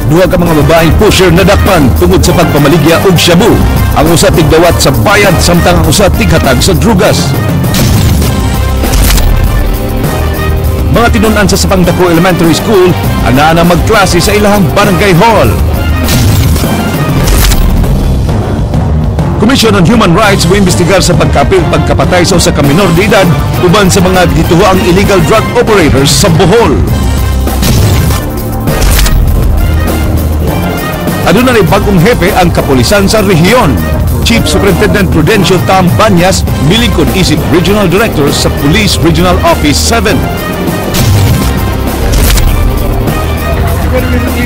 Duha ka mga babaeng pusher na dakpan tungod sa pagpamaligya og shabu. Ang usa tigdawat sa bayad samtang ang usa tighatag sa drugas. Mga tinunan sa Sapangdako Elementary School ana na magklase sa ilahang barangay hall. Commission on Human Rights moimbestigar sa pagkapatay sa usa ka minor de edad uban sa mga gituhaang illegal drug operators sa Bohol. Aduna rin bagong hepe ang kapulisan sa rehiyon. Chief Superintendent Prudencio Tam Banyas milingkod isip Regional Director sa Police Regional Office 7.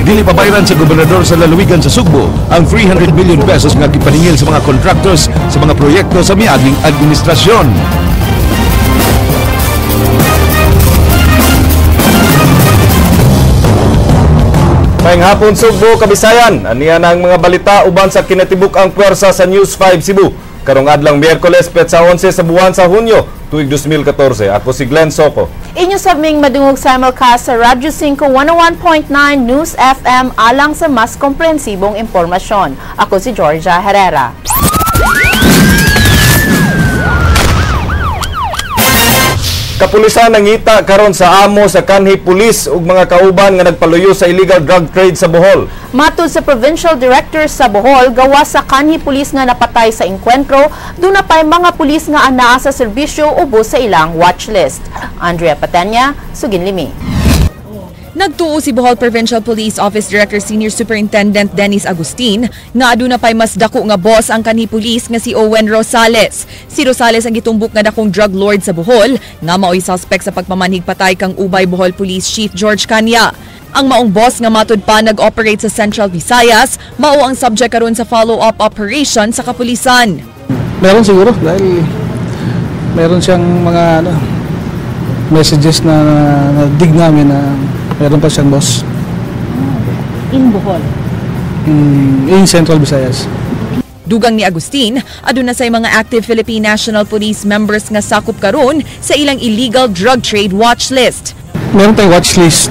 Dili pabayran sa gobernador sa lalawigan sa Sugbo ang 300 million pesos nga gipaningil sa mga contractors sa mga proyekto sa miaging administrasyon. Maayong hapon Sugbo, Kabisayan. Aniyan ang mga balita uban sa kinatibuk ang puwersa sa News 5 Cebu. Karong adlang Miyerkules, petsa 11 sa buwan sa Hunyo, tuig 2014. Ako si Glenn Soco. Inyo sabing madungog simulcast sa Radyo 5 101.9 News FM alang sa mas komprehensibong impormasyon. Ako si Georgia Herrera. Kapulisan nangita karon sa amo sa kanhi pulis ug mga kauban nga nagpaluyo sa illegal drug trade sa Bohol. Matud sa Provincial Director sa Bohol, gawas sa kanhi pulis nga napatay sa engkwentro, doon na pa'y mga pulis nga anaa sa serbisyo ubos sa ilang watchlist. Andrea Patenya, Suginlimi. Nagtuo si Bohol Provincial Police Office Director Senior Superintendent Dennis Agustin nga aduna pay mas dako nga boss ang kanhi pulis nga si Owen Rosales. Si Rosales ang gitumbok nga dakong drug lord sa Bohol nga mao'y suspect sa pagpamanhig patay kang Ubay Bohol Police Chief George Kanya. Ang maong boss nga matud pa nag-operate sa Central Visayas, mao ang subject karon sa follow-up operation sa kapulisan. Meron siguro dahil meron siyang mga messages na dig namin na meron pa siyang boss. In Bohol? In Central Visayas. Dugang ni Agustin, aduna say mga active Philippine National Police members nga sakop karon sa ilang illegal drug trade watch list. Meron tayong watch list.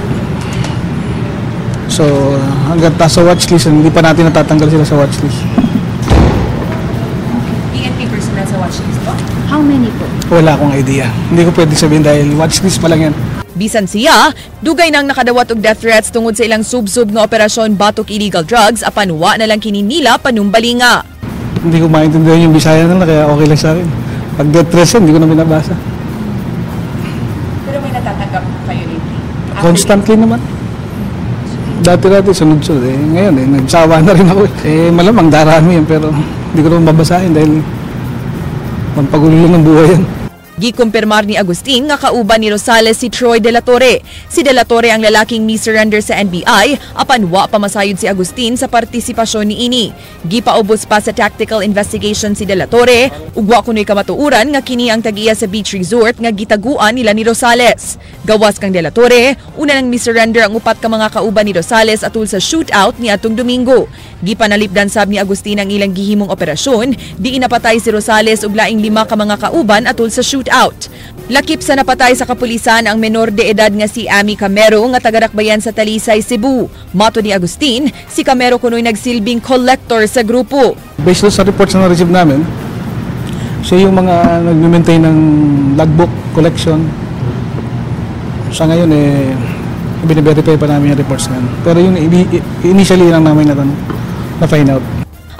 So, hanggang taas sa watch list, hindi pa natin natatanggal sila sa watch list. PNP personnel sa watch list po? How many po? Wala akong idea. Hindi ko pwede sabihin dahil watch list pa lang yan. Bisan siya, dugay nang nakadawat og death threats tungod sa ilang sub-sub nga operasyon batok illegal drugs apan wa na lang kini nila panumbalinga. Hindi ko maintindihan yung Bisaya nila kaya okay lang sa akin. Pag death threats hindi ko na binabasa. Pero may natatanggap kayo lately? Constantly naman. Dati-dati sunod-sunod ngayon nagsawa na rin ako malamang daraan mo yan pero hindi ko naman babasahin dahil pampagulo ng buhay yan. Gikumpirmar ni Agustin nga kauban ni Rosales si Troy De La Torre. Si De La Torre ang lalaking mi-surrender sa NBI apan wa pa masayod si Agustin sa partisipasyon ni ini. Gipaubos pa sa tactical investigation si De La Torre ug wa kunoy kamatuuran nga kini ang tagiya sa beach resort nga gitaguan nila ni Rosales. Gawas kang De La Torre, una nang mi-surrender ang upat ka mga kauban ni Rosales atul sa shootout ni atong Domingo. Gipanalipdan sab ni Agustin ang ilang gihimong operasyon, di inapatay si Rosales ug laing 5 ka mga kauban atul sa shootout. Lakip sa napatay sa kapulisan ang menor de edad nga si Amy Camero nga taga-Dakbayan sa Talisay, Cebu. Mato ni Agustin, si Camero kunoy nagsilbing collector sa grupo. Based sa reports na na-receive namin, siya yung mga nag-maintain ng logbook collection. Sa ngayon bine-verify pa namin yung reports ngayon. Pero yung initially lang namin na-find out.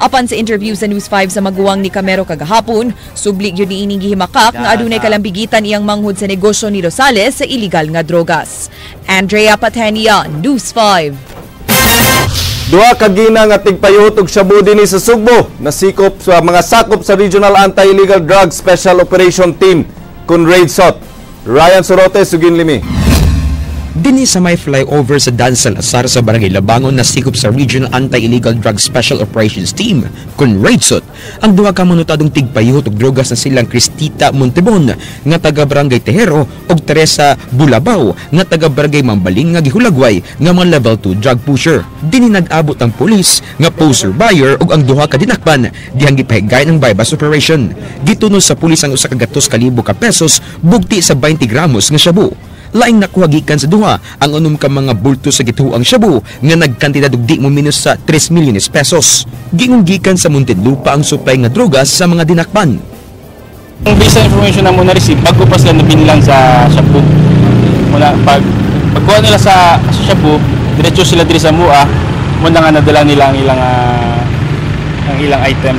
Apan sa interview sa News 5 sa maguwang ni Camero kagahapon, subli gyud ni ining gihimakak nga adunay kalambigitan iyang manghud sa negosyo ni Rosales sa illegal nga drogas. Andrea Patenia, News 5. Duha ka gina nga tigpayuhot og shabu dinhi sa Sugbo, nasikop sa mga sakop sa Regional Anti-Illegal Drugs Special Operation Team kun Raid SOT. Ryan Sorote, Suginlimi. Dinhi sa may flyover sa Dan Salazar sa Barangay Labangon na sikop sa Regional Anti-Illegal Drug Special Operations Team kun RAIDSOT ang duha ka manutadong tigpayuhot og drogas na silang Cristita Montebon nga taga Barangay Tejero ug Teresa Bulabaw nga taga Barangay Mambaling nga gihulagway nga mga level 2 drug pusher. Dinhi nag-abot ang pulis nga poster buyer ug ang duha ka dinakpan dihang gipahigayon ang bypass operation. Gitunos sa pulis ang 1,200,000 ka pesos bugti sa 20 gramos nga shabu. Laing nakuha gikan sa duha ang unom ka mga bulto sa gituang shabu nga nagkantidad og di mo minus sa 3 milyones pesos. Gingon gikan sa Muntinlupa ang supply nga drogas sa mga dinakpan. Ang based sa information na muna receive, bago pa sila nabinlang sa shabu. Muna pagkuha nila sa shabu, diretso sila diri sa mua, muna nga nadala nila ang ilang item.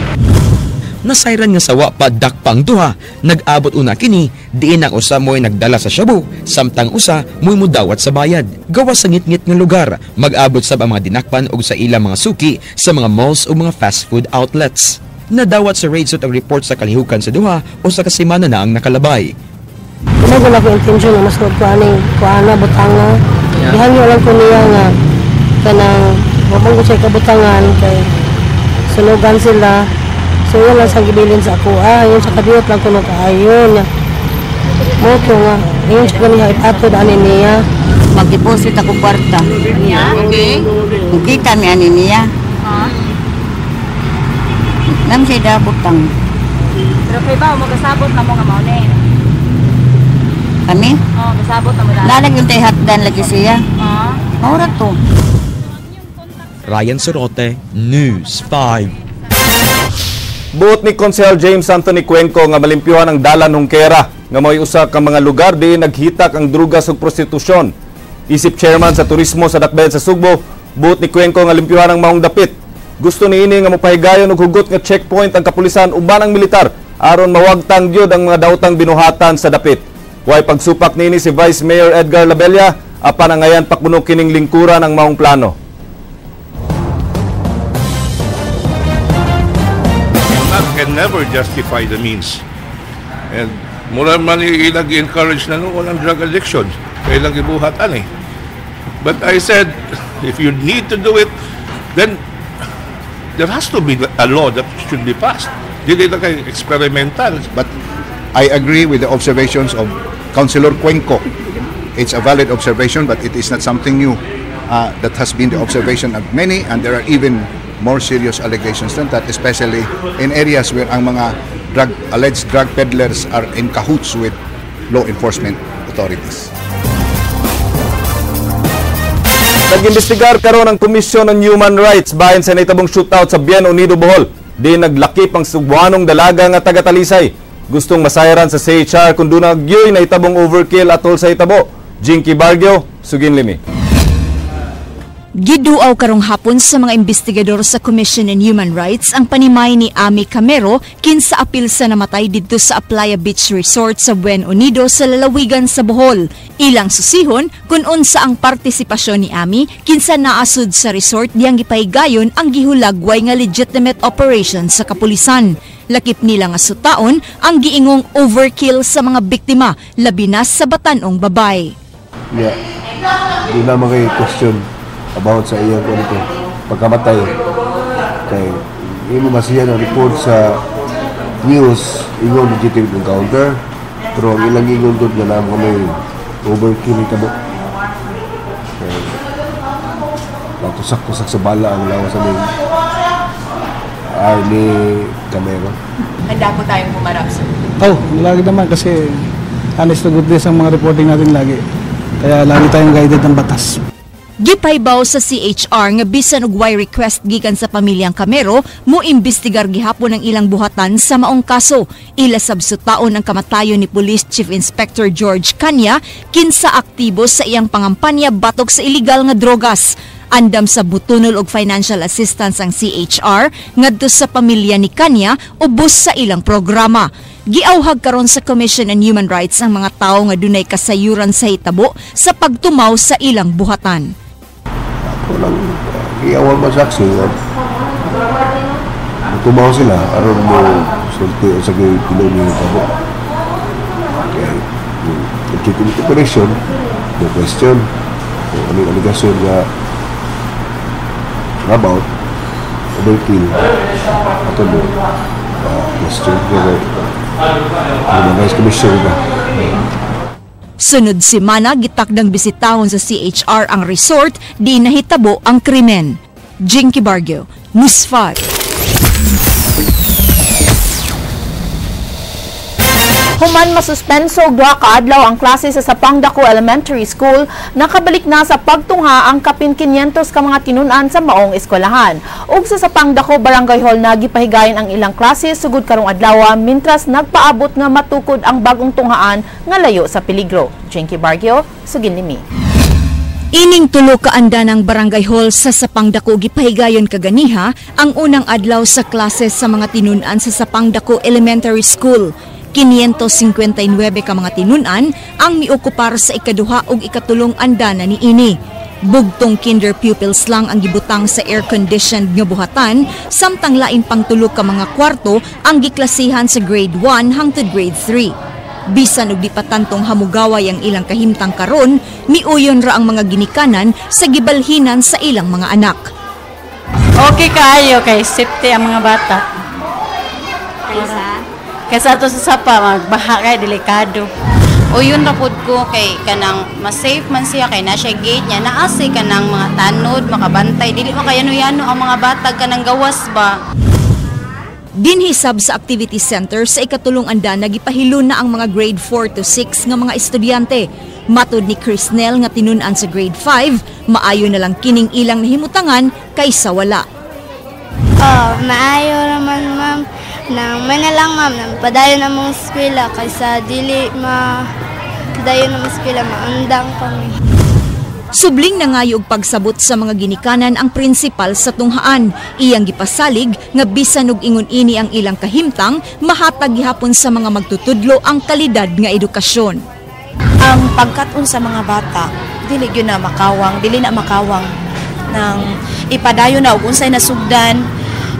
Nasayran nga sawa pa dakpang duha, nag-abot una kini, diin ang usa mo'y nagdala sa shabu, samtang usa mo'y mudawat sa bayad. Gawa sa ngit-ngit nga lugar, mag-abot sab ang mga dinakpan og sa ilang mga suki sa mga malls o mga fast food outlets. Nadawat sa RAIDSOT ang report sa kalihukan sa duha o sa kasimana na ang nakalabay. Wala ko intention na mas kuana butanga. Dihan nyo lang ko niya nga kanang mabang ko siya kabutangan kay sunugan sila. So yun lang sa gibilin sa ako. Yun sa kadiyot lang ko nagkaayon. Mo ko nga. Yun siya niya ipato daan niya. Mag-deposit ako kwarta. Okay. Kita mi ani niya. Nam siya dabutang. Pero kay ba, magasabot na mo nga mauna eh. Kami? Gasabot na mo na. Lalag yung hatdan lagi siya. Maura to. Ryan Sorote, News 5. Buot ni Konsehal James Anthony Cuenco nga malimpyuhan ang dalan Hungkera nga mo'y usa ka mga lugar di naghitak ang drugas ug prostitusyon. Isip chairman sa turismo sa Dakbayan sa Sugbo, buot ni Cuenco nga limpyuhan ang maong dapit. Gusto niini nga mopahigayon og hugot nga checkpoint ang kapulisan uban ang militar aron mawagtang gyud ang mga daotang binuhatan sa dapit. Way pagsupak niini si Vice Mayor Edgar Labella apan ang ngayan pakbuno kining lingkuran ang maong plano. Can never justify the means. And mura man i-encourage na walang drug addiction. Kailang ibuhatan eh. But I said, if you need to do it, then there has to be a law that should be passed. Dili na kayo experimental. But I agree with the observations of Councilor Cuenco. It's a valid observation, but it is not something new. That has been the observation of many, and there are even more serious allegations than that, especially in areas where ang mga alleged drug peddlers are in cahoots with law enforcement authorities. Nag-imbestigar karon ang Commission on Human Rights bahin sa naitabong shootout sa Bien Unido, Bohol. Di naglakip ang Cebuanong dalaga nga taga-Talisay. Gustong masayaran sa CHR kung doon nagyoy na itabong overkill atol sa itabo. Jinky Bargyo, Sugin Limi. Giduaw karong hapon sa mga investigador sa Commission on Human Rights ang panimay ni Ami Camero kinsa apil sa namatay didto sa Aplaya Beach Resort sa Buen Unido sa lalawigan sa Bohol. Ilang susihon kung unsa ang partisipasyon ni Ami kinsa naasud sa resort diyang gipahigayon ang gihulagway nga legitimate operation sa kapulisan. Lakip nila nga sutaon ang giingong overkill sa mga biktima labi na sa batanong babay. Yeah. Di na question about sa iyang pagkamatay. Kay imo masiya na report sa news ingon legitimate encounter, pero ang ilang ingon doon nga naman may overkill itabo. Natusak-tusak sa bala ang lawas sa ni Camero. Handa po tayong humarap, sir. Lagi naman kasi honest to goodness ang mga reporting natin lagi. Kaya lagi tayong guided ng batas. Gipaybaw sa CHR nga bisan og way request gikan sa pamilyang Camero mo imbestigar gihapon ang ilang buhatan sa maong kaso. Ila sabsutaon ang kamatayon ni Police Chief Inspector George Kanya kinsa aktibo sa iyang pangampanya batok sa illegal nga drogas. Andam sa butunol og financial assistance ang CHR ngadto sa pamilya ni Kanya ubos sa ilang programa. Giawhag karon sa Commission on Human Rights ang mga tawo nga dunay kasayuran sa hitabo sa pagtumaw sa ilang buhatan. Walang iawal masaksi. Tumaw sila aron mo sulti sa kilo ni tabo. Okay. Yung operation, no question. Ano yung allegation nga about overkill ato mo question mga commission ba. Sunod semana gitakdang bisitahon sa CHR ang resort di nahitabo ang krimen. Jinky Bargyo, News 5. Human masuspenso og duha ka adlaw ang klase sa Sapangdako Elementary School, nakabalik na sa pagtungha ang kapin 500 ka mga tinun-an sa maong eskwelahan. Ug sa Sapangdako Barangay Hall na gipahigayon ang ilang klase sugod karong adlaw mintras nagpaabot nga matukod ang bagong tunghaan nga layo sa peligro. Jenky Bargio, sugin nimi. Ining tulo ka anda ng Barangay Hall sa Sapangdako gipahigayon kaganiha ang unang adlaw sa klase sa mga tinun-an sa Sapangdako Elementary School. 559 ka mga tinunan ang miokupar sa ikaduha ug ikatulong andana ni ini. Bugtong kinder pupils lang ang gibutang sa air-conditioned nga buhatan, samtang lain pang tulo ka mga kwarto ang giklasihan sa grade 1 hangtod grade 3. Bisan og di patantong hamugaway ang ilang kahimtang karon, miuyon ra ang mga ginikanan sa gibalhinan sa ilang mga anak. Okay kaayo kay safety ang mga bata. Kaysa ato sa sapa, magbaha kay delikado. O yun rapod ko kay kanang mas safe man siya kay na siya gate niya, naasay kanang mga tanod, makabantay, dili makayano-yano ang mga batag kanang gawas ba. Dinhisab sa activity center sa ikatulong anda nagipahilo na ang mga grade 4 to 6 nga mga estudyante. Matud ni Crisnel nga tinun-an sa grade 5, maayo na lang kining ilang nahimutangan kaysa wala. Maayo naman ma'am. Nang may na lang ma'am, nang padayon na mong eskwela kaysa dili padayon na mong eskwela, maandang kami. Subling na ngayo og pagsabot sa mga ginikanan ang prinsipal sa tunghaan. Iyang gipasalig nga bisan og ingon ini ang ilang kahimtang, mahatag gihapon sa mga magtutudlo ang kalidad nga edukasyon. Ang pagkat-on sa mga bata, dili gyud na makawang nang ipadayon na og unsay nasugdan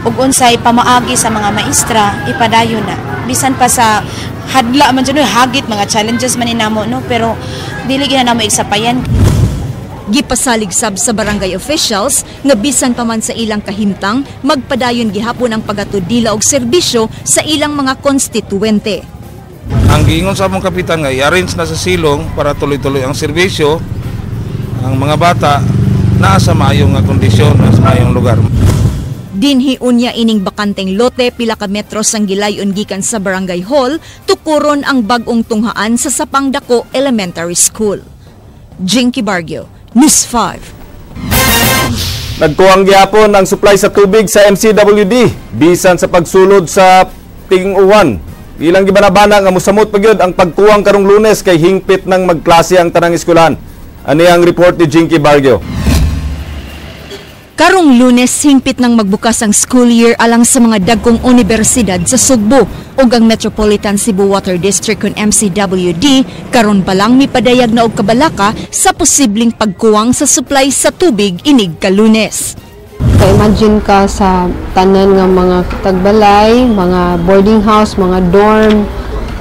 ug unsay pamaagi sa mga maestra, ipadayon na. Bisan pa sa hadla man dyan, hagit mga challenges man inamo no, pero dili gyud na namo igsapayan. Gipasalig sab sa barangay officials nga bisan pa man sa ilang kahimtang, magpadayon gihapon ang pagatudila og serbisyo sa ilang mga konstituwente. Ang giingon sa among kapitan nga i-arrange na sa silong para tuloy-tuloy ang serbisyo, ang mga bata naa sa maayong nga kondisyon, sa maayong lugar. Dinhi unya ining bakanteng lote pila ka metros ang gilayon gikan sa Barangay Hall, tukuron ang bag-ong tunghaan sa Sapangdako Elementary School. Jenky Bargio, News 5. Nagkuhang gihapon ang supply sa tubig sa MCWD bisan sa pagsulod sa ting-uwan. Ilang gibanabana nga mosamot pagyud ang pagkuhang karong Lunes kay hingpit nang magklase ang tanang eskwelahan. Ani ang report ni Jenky Bargio. Karong Lunes, hingpit nang magbukas ang school year alang sa mga dagkong universidad sa Sugbo ug ang Metropolitan Cebu Water District kon MCWD karon pa lang mipadayag na og kabalaka sa posibleng pagkuwang sa supply sa tubig inig ka Lunes. Imagine ka sa tanan nga mga tagbalay, mga boarding house, mga dorm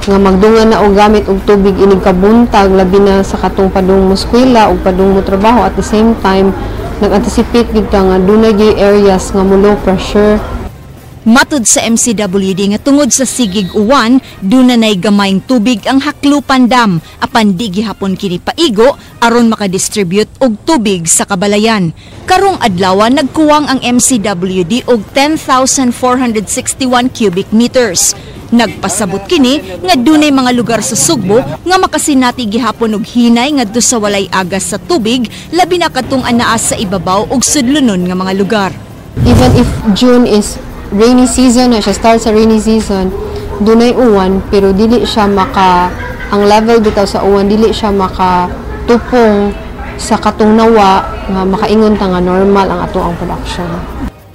nga magdungan na og gamit og tubig inig ka buntag labi na sa katong padung mo eskwela ug padung mo trabaho at the same time nag-anticipate gid ta nga dunay areas nga mo low pressure. Matud sa MCWD nga tungod sa sigig uwan, dunay gamayng tubig ang Haklupan Dam apan di gihapon kini paigo aron makadistribute og tubig sa kabalayan. Karong adlaw nagkuwang ang MCWD og 10,461 cubic meters. Nagpasabot kini nga dunay mga lugar sa Sugbo nga makasinati gihapon og hinay ngadto sa walay agas sa tubig labi na kadtong anaa sa ibabaw ug sudlunon nga mga lugar. Even if June is rainy season na siya, start sa rainy season, dunay uwan pero dili siya ang level bitaw sa uwan dili siya makatupong sa katong nawa nga makaingon ta nga normal ang ato ang production.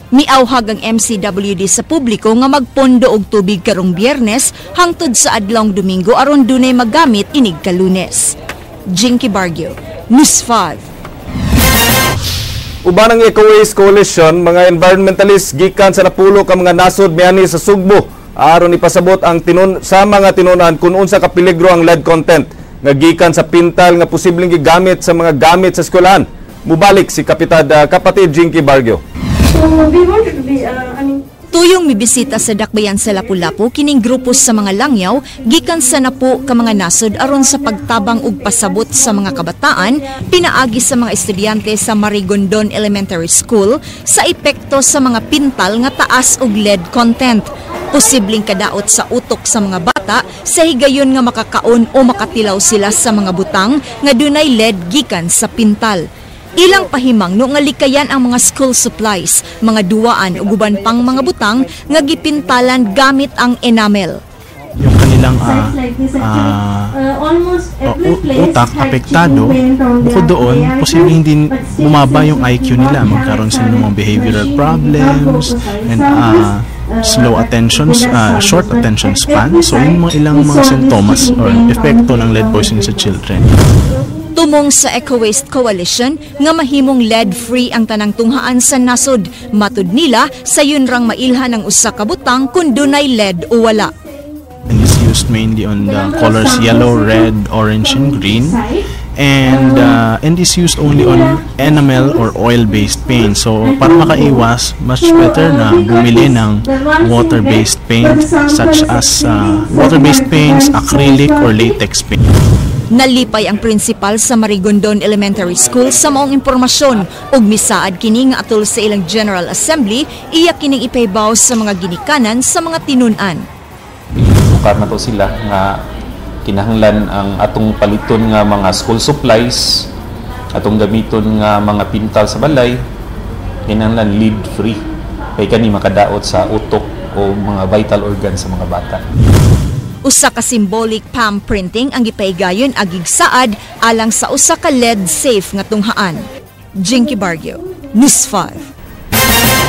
Miauhag ang MCWD sa publiko nga magpondo og tubig karong Biyernes hangtod sa adlawng Domingo aron dunay magamit inig ka Lunes. Jenky Bargio, News 5. Uban ang Eco Waste Coalition, mga environmentalists gikan sa napulo ka mga nasod miani sa Sugbo aron ipasabot ang sa mga tinunan kung unsa ka peligro ang lead content nga gikan sa pintal nga posibleng gigamit sa mga gamit sa eskwelahan. Mubalik si kapatid Jenky Bargio. Tuyong mibisita sa dakbayan sa Lapu-Lapu kining grupo sa mga langyaw gikan sa napo ka mga nasod aron sa pagtabang ug pasabot sa mga kabataan pinaagi sa mga estudyante sa Marigondon Elementary School sa epekto sa mga pintal nga taas og lead content. Posibleng kadaot sa utok sa mga bata sa higayon nga makakaon o makatilaw sila sa mga butang nga dunay lead gikan sa pintal. Ilang pahimangno nga likayan ang mga school supplies, mga duwaan ug uban pang mga butang nga gipintalan gamit ang enamel. Yung kanilang utak apektado, bukod doon, posibleng hindi bumaba yung IQ nila, magkaroon sila ng mga behavioral problems and slow attention, short attention span. So yung mga ilang mga sintomas or epekto ng lead poisoning sa children. Tumong sa Eco-Waste Coalition nga mahimong lead-free ang tanang tunghaan sa nasod. Matud nila sa yun rang mailhan ng usa ka butang kung dunay lead o wala. And it's used mainly on the colors yellow, red, orange, and green. And is used only on enamel or oil-based paint. So para makaiwas, much better na bumili ng water-based paint such as water-based paints, acrylic, or latex paint. Nalipay ang principal sa Marigondon Elementary School sa maong impormasyon ug misaad kini nga atol sa ilang General Assembly iya kining ipaybaw sa mga ginikanan sa mga tinun-an. Bukar na to sila nga kinahanglan ang atong paliton nga mga school supplies, atong gamiton nga mga pintal sa balay, kinahanglan lead free kay kani makadaot sa utok o mga vital organs sa mga bata. Usa ka symbolic palm printing ang gipaygayon agig saad alang sa usa ka lead safe nga tunghaan. Jinky Bargio, News 5.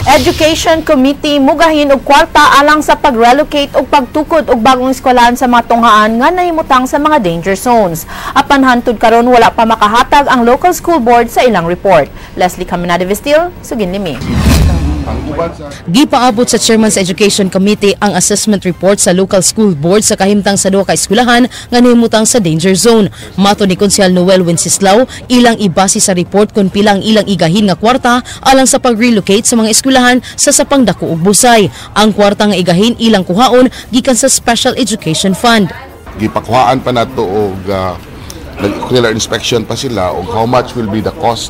Education Committee mugahin og kwarta alang sa pag-relocate og pagtukod og bagong eskwelahan sa mga tunghaan nga nahimutang sa mga danger zones. Apan hantud karon wala pa makahatag ang local school board sa ilang report. Leslie Caminade Vestil, sugin limi. Gipaabot sa Chairman sa Education Committee ang assessment report sa local school board sa kahimtang sa duha ka eskwelahan nga nahimutang sa danger zone. Mato ni Konsehal Noel Wenceslao, ilang ibase sa report kung pilang ilang igahin nga kwarta alang sa pag-relocate sa mga eskwelahan sa sapang dako ug busay. Ang kwarta nga igahin ilang kuhaon gikan sa Special Education Fund. Gipakuhaan pa nato og nag-ocular inspection pa sila og how much will be the cost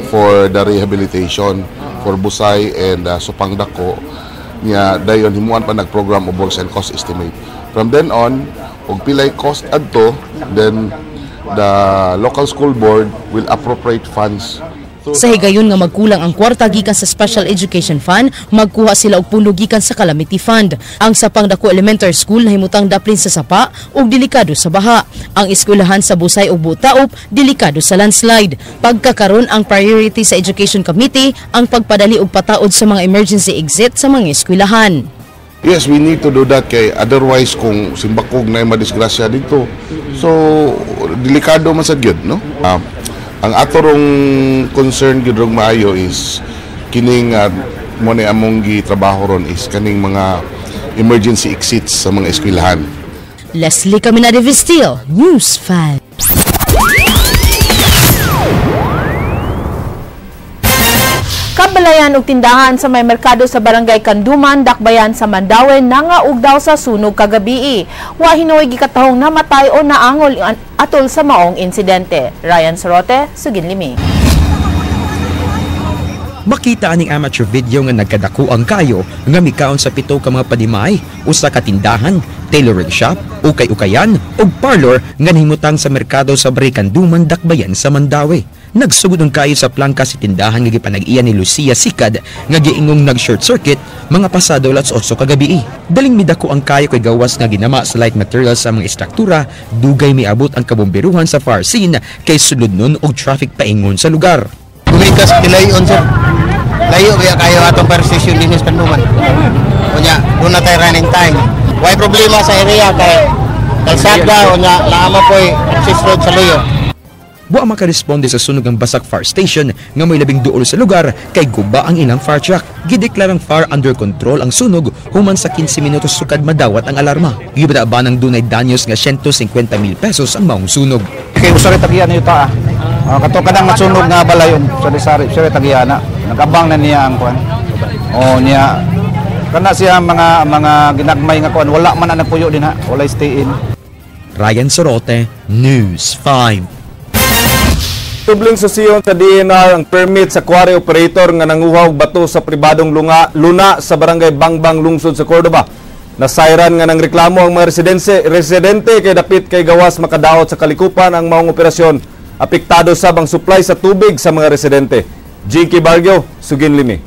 for the rehabilitation for Busay and Supang Dako niya dayon himuan pa nag-program of works and cost estimate. From then on, og pilay cost adto, then the local school board will appropriate funds. Sa higayon nga magkulang ang kwarta gikan sa Special Education Fund, magkuha sila og pundo gikan sa Calamity Fund. Ang Sapang Dako Elementary School nahimutang daplin sa sapa ug delikado sa baha. Ang eskwelahan sa Busay ug Butaop delikado sa landslide. Pagkakaron ang priority sa Education Committee ang pagpadali og pataod sa mga emergency exit sa mga eskwelahan. Yes, we need to do that kay otherwise kung simbakog na madisgrasya dito. So delikado man sad gyud, no? Ang atorong concern gyud maayo is kining mo ni among gitrabaho ron is kaning mga emergency exits sa mga eskwelahan. Leslie Caminade Vestil, News 5. Kabalayan og tindahan sa may merkado sa Barangay Kanduman, Dakbayan sa Mandaue nangaug daw sa sunog kagabi. Wa hinoy gikatahong namatay o naangol atol sa maong insidente. Ryan Sorote, sugin limi. Makita aning amateur video nga nagkadako ang kayo nga mikaon sa 7 ka mga padimay, usa ka tindahan, tailoring shop, ukay-ukayan ug parlor nga nahimutang sa merkado sa Kanduman, Dakbayan sa Mandaue. Nagsugod ang kayo sa plangka si tindahan nga gipanag-iya ni Lucia Sikad nga giingong nag-short circuit mga pasado alas 8 kagabi. Daling midako ang kayo kay gawas nga ginama sa light materials sa mga istruktura, dugay miabot ang kabomberuhan sa fire scene kay sulod nun og traffic paingon sa lugar. Kumikas kilayon sir. Layo kaya kayo atong fire station din sa Kanduman. Unya, doon na tayo running time. Why problema sa area kay kalsada unya laama po'y access road sa Luyo. Buwa makaresponde sa sunog ang Basak Fire Station nga may 12 sa lugar kay guba ang ilang fire truck. Gideklarang fire under control ang sunog human sa 15 minutos sukad madawat ang alarma. Gibadaan ang dunay danyos nga 150,000 pesos ang maong sunog. Kay usari tagiyan niyo ta. Kato kadang masunog nga balay sari-sari usari tagiyan na. Nagabang na niya ang kuan. Niya kana siya mga ginagmay nga kuan wala man ang nagpuyo din ha. Wala stay in. Ryan Sorote, News 5. Tubling susiyon sa DNR ang permit sa quarry operator nga nanguhaw bato sa pribadong luna sa Barangay Bangbang, lungsod sa Cordova. Nasayran nga ng reklamo ang mga residente kay dapit kay gawas makadaot sa kalikupan ang maong operasyon. Apektado sab ang supply sa tubig sa mga residente. Jinky Bargyo, Sugin Limi.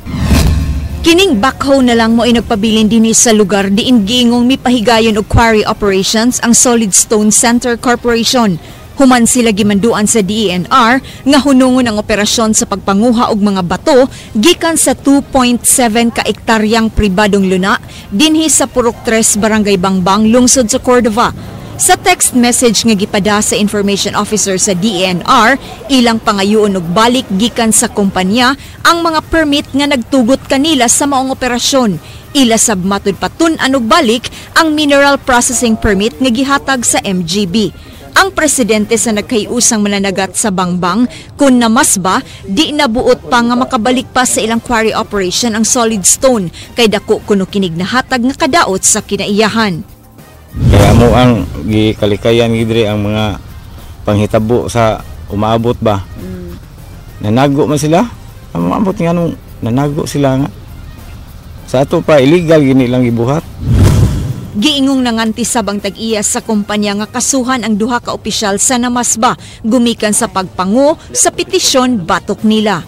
Kining backhoe na lang mo ay nagpabilin din sa lugar diin giingong mipahigayon og quarry operations ang Solid Stone Center Corporation. Human sila gimanduan sa DENR nga hunungon ang operasyon sa pagpanguha og mga bato gikan sa 2.7 ka ektaryang pribadong luna dinhi sa Purok 3 Barangay Bangbang, lungsod sa Cordova. Sa text message nga gipada sa information officer sa DENR, ilang pangayoon og balik gikan sa kumpanya ang mga permit nga nagtugot kanila sa maong operasyon. Ila sab matud patun-an og balik ang mineral processing permit nga gihatag sa MGB. Ang presidente sa nagkayusang mananagat sa Bangbang, kung namasba, di nabuot pa nga makabalik pa sa ilang quarry operation ang Solid Stone, kay dako kuno kinig nahatag nga kadaot sa kinaiyahan. Kaya mo ang gikalikayan gidre ang mga panghitabo sa umaabot ba. Nanago man sila. Ang umaabot nga nung nanago sila nga. Sa ato pa illegal gini lang gibuhat. Giingong nanganti sabang tag-iya sa kumpanya nga kasuhan ang duha ka opisyal sa namasba gumikan sa pagpangu sa petisyon batok nila.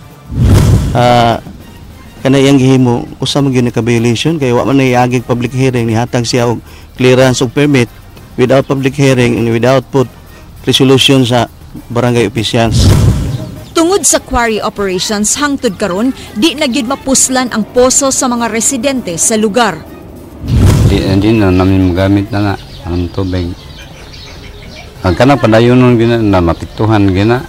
Kana iyang gihimo usa man gyud ka violation kay wa man iagig public hearing nihatag siya og clearance og permit without public hearing and without put resolution sa barangay officials. Tungod sa quarry operations hangtod karon di na gyud mapuslan ang poso sa mga residente sa lugar. Hindi na namin magamit na nga ang tubig. Ang kanang padayon na mapiktuhan gina.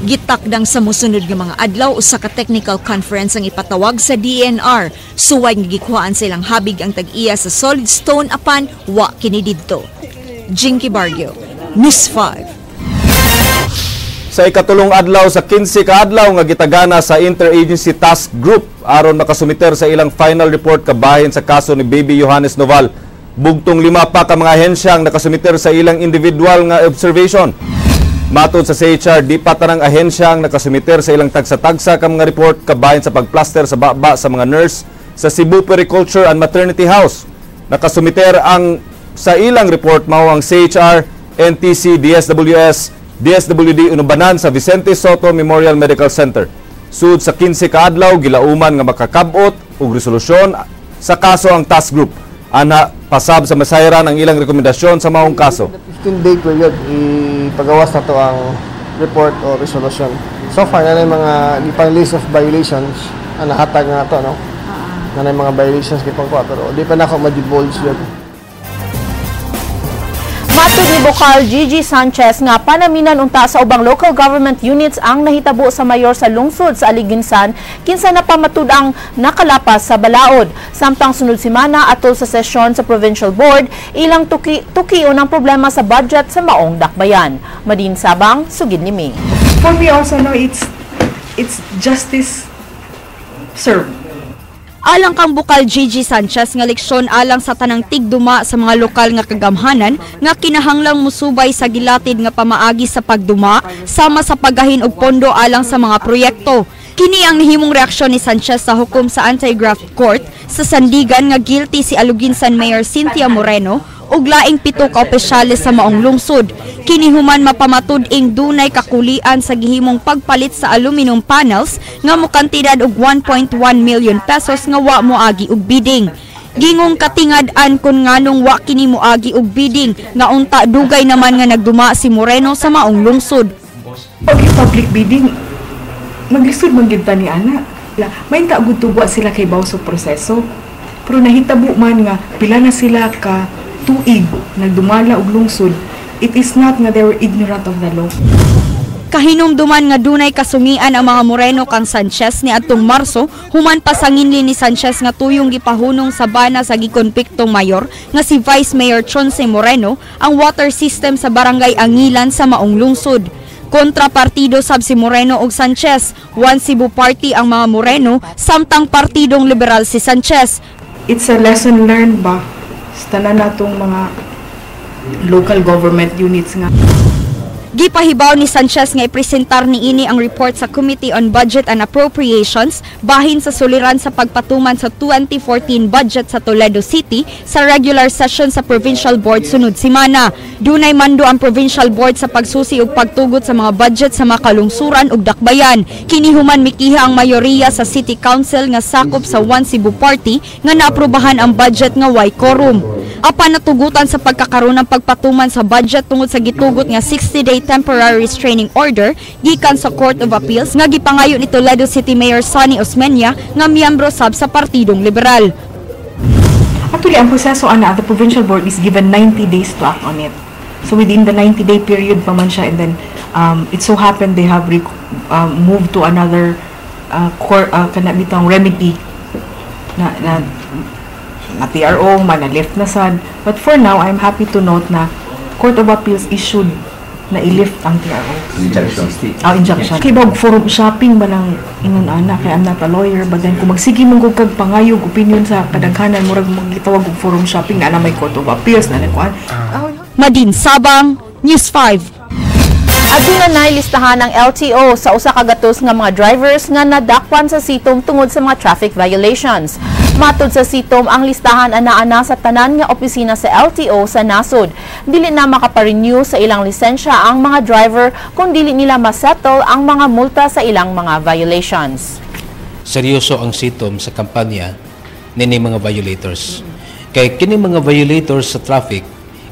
Gitakdang sa musunod nga mga adlaw usa ka technical conference ang ipatawag sa DENR. Suway nga gikuhaan sa ilang habig ang tag-iya sa Solid Stone apan wa kini didto. Jinky Bargyo, News 5. Sa ikatulong adlaw sa 15 ka adlaw nga gitagana sa Interagency Task Group aron makasumiter sa ilang final report kabahin sa kaso ni Baby Johannes Noval. Bugtong 5 pa ka mga ahensya ang nakasumiter sa ilang individual nga observation. Matod sa CHR, di pa tanang ahensya ang nakasumiter sa ilang tagsa-tagsa ka mga report kabahin sa pagplaster sa baba sa mga nurse sa Cebu Periculture and Maternity House. Nakasumiter ang sa ilang report mao ang CHR, NTC, DSWS, DSWD Unubanan sa Vicente Soto Memorial Medical Center. Sud sa 15 ka adlaw gilauman nga makakabot og resolusyon sa kaso ang task group. Ana pasab sa masayran ang ilang rekomendasyon sa maong kaso. 15-day period ipagawas na to ang report o resolution. So far na mga ipang list of violations ang nahatag nga to, no? Na mga violations kipang ko pero di pa na ako ma-divulge yun. Matud ni Bokal Gigi Sanchez nga panaminan unta sa ubang local government units ang nahitabo sa mayor sa lungsod sa Aliginsan kinsa napamatud ang nakalapas sa balaod. Samtang sunod semana atol sa sesyon sa provincial board ilang tukion ang problema sa budget sa maong dakbayan. Madin Sabang, Sugin ni Ming. For me also no, it's justice served. Alang kang Bukal Gigi Sanchez nga leksyon alang sa tanang tigduma sa mga lokal nga kagamhanan nga kinahanglang musubay sa gilatid nga pamaagi sa pagduma sama sa paggahin og pondo alang sa mga proyekto. Kini ang nahimong reaksyon ni Sanchez sa hukom sa Anti-Graft Court sa sandigan nga guilty si Aluginsan Mayor Cynthia Moreno ug laing 7 ka opisyales sa maong lungsod. Kini human mapamatud-ing dunay kakulian sa gihimong pagpalit sa aluminum panels nga mokantidad og 1.1 million pesos nga wa moagi og bidding. Gingong katingad-an kun nganong wa kini moagi og bidding nga unta dugay naman nga nagduma si Moreno sa maong lungsod. Okay, public bidding maglisod man gyud ni ana. May taagud tugwa sila kay baw sa proseso. Pero nahitabo man nga pila na sila ka tuig nagdumala og lungsod. It is not nga they were ignorant of the law. Kahinumduman nga dunay kasungian ang mga Moreno kang Sanchez ni adtong Marso human pa sa nginli ni Sanchez nga tuyong gipahunong sa bana sa gikonpiktong mayor nga si Vice Mayor Chonce Moreno ang water system sa barangay Angilan sa maong lungsod. Kontrapartido sab si Moreno ug Sanchez. One Cebu Party ang mga Moreno samtang partidong liberal si Sanchez. It's a lesson learned ba sa tanan natong mga local government units nga. Gipahibaw ni Sanchez nga ipresentar niini ang report sa Committee on Budget and Appropriations bahin sa suliran sa pagpatuman sa 2014 budget sa Toledo City sa regular session sa Provincial Board sunod semana. Dunay mando ang Provincial Board sa pagsusi ug pagtugot sa mga budget sa mga kalungsuran ug dakbayan. Kini human mikiha ang mayoriya sa City Council nga sakop sa One Cebu Party nga naaprubahan ang budget nga way quorum. Apan natugutan sa pagkakaroon ng pagpatuman sa budget tungod sa gitugot nga 60-day temporary restraining order gikan sa Court of Appeals nga gipangayo ni Toledo City Mayor Sonny Osmeña nga miyembro sab sa Partidong Liberal. Actually, ang proseso ana, the provincial board is given 90 days to act on it. So within the 90-day period pa man siya, and then it so happened they have moved to another kanabitang remedy na PRO man, na lift na sad. But for now, I'm happy to note na Court of Appeals issued na i-lift ang PRO. Injunction. Injunction. Kaya ba, forum shopping ba ng ingon ana, kaya I'm not a lawyer, but then kung magsige mong kag pangayog opinion sa kadaghanan, murag magitawag og forum shopping na may Court of Appeals na nakuan. Madin Sabang, News 5. Aduna na listahan ng LTO sa usa ka gatos nga mga drivers nga nadakpan sa sitom tungod sa mga traffic violations. Matod sa sitom, ang listahan ana sa tanan nga opisina sa LTO sa nasod. Dili na makaparenew sa ilang lisensya ang mga driver kung dili nila masettle ang mga multa sa ilang mga violations. Seryoso ang sitom sa kampanya nini mga violators. Kay kini mga violators sa traffic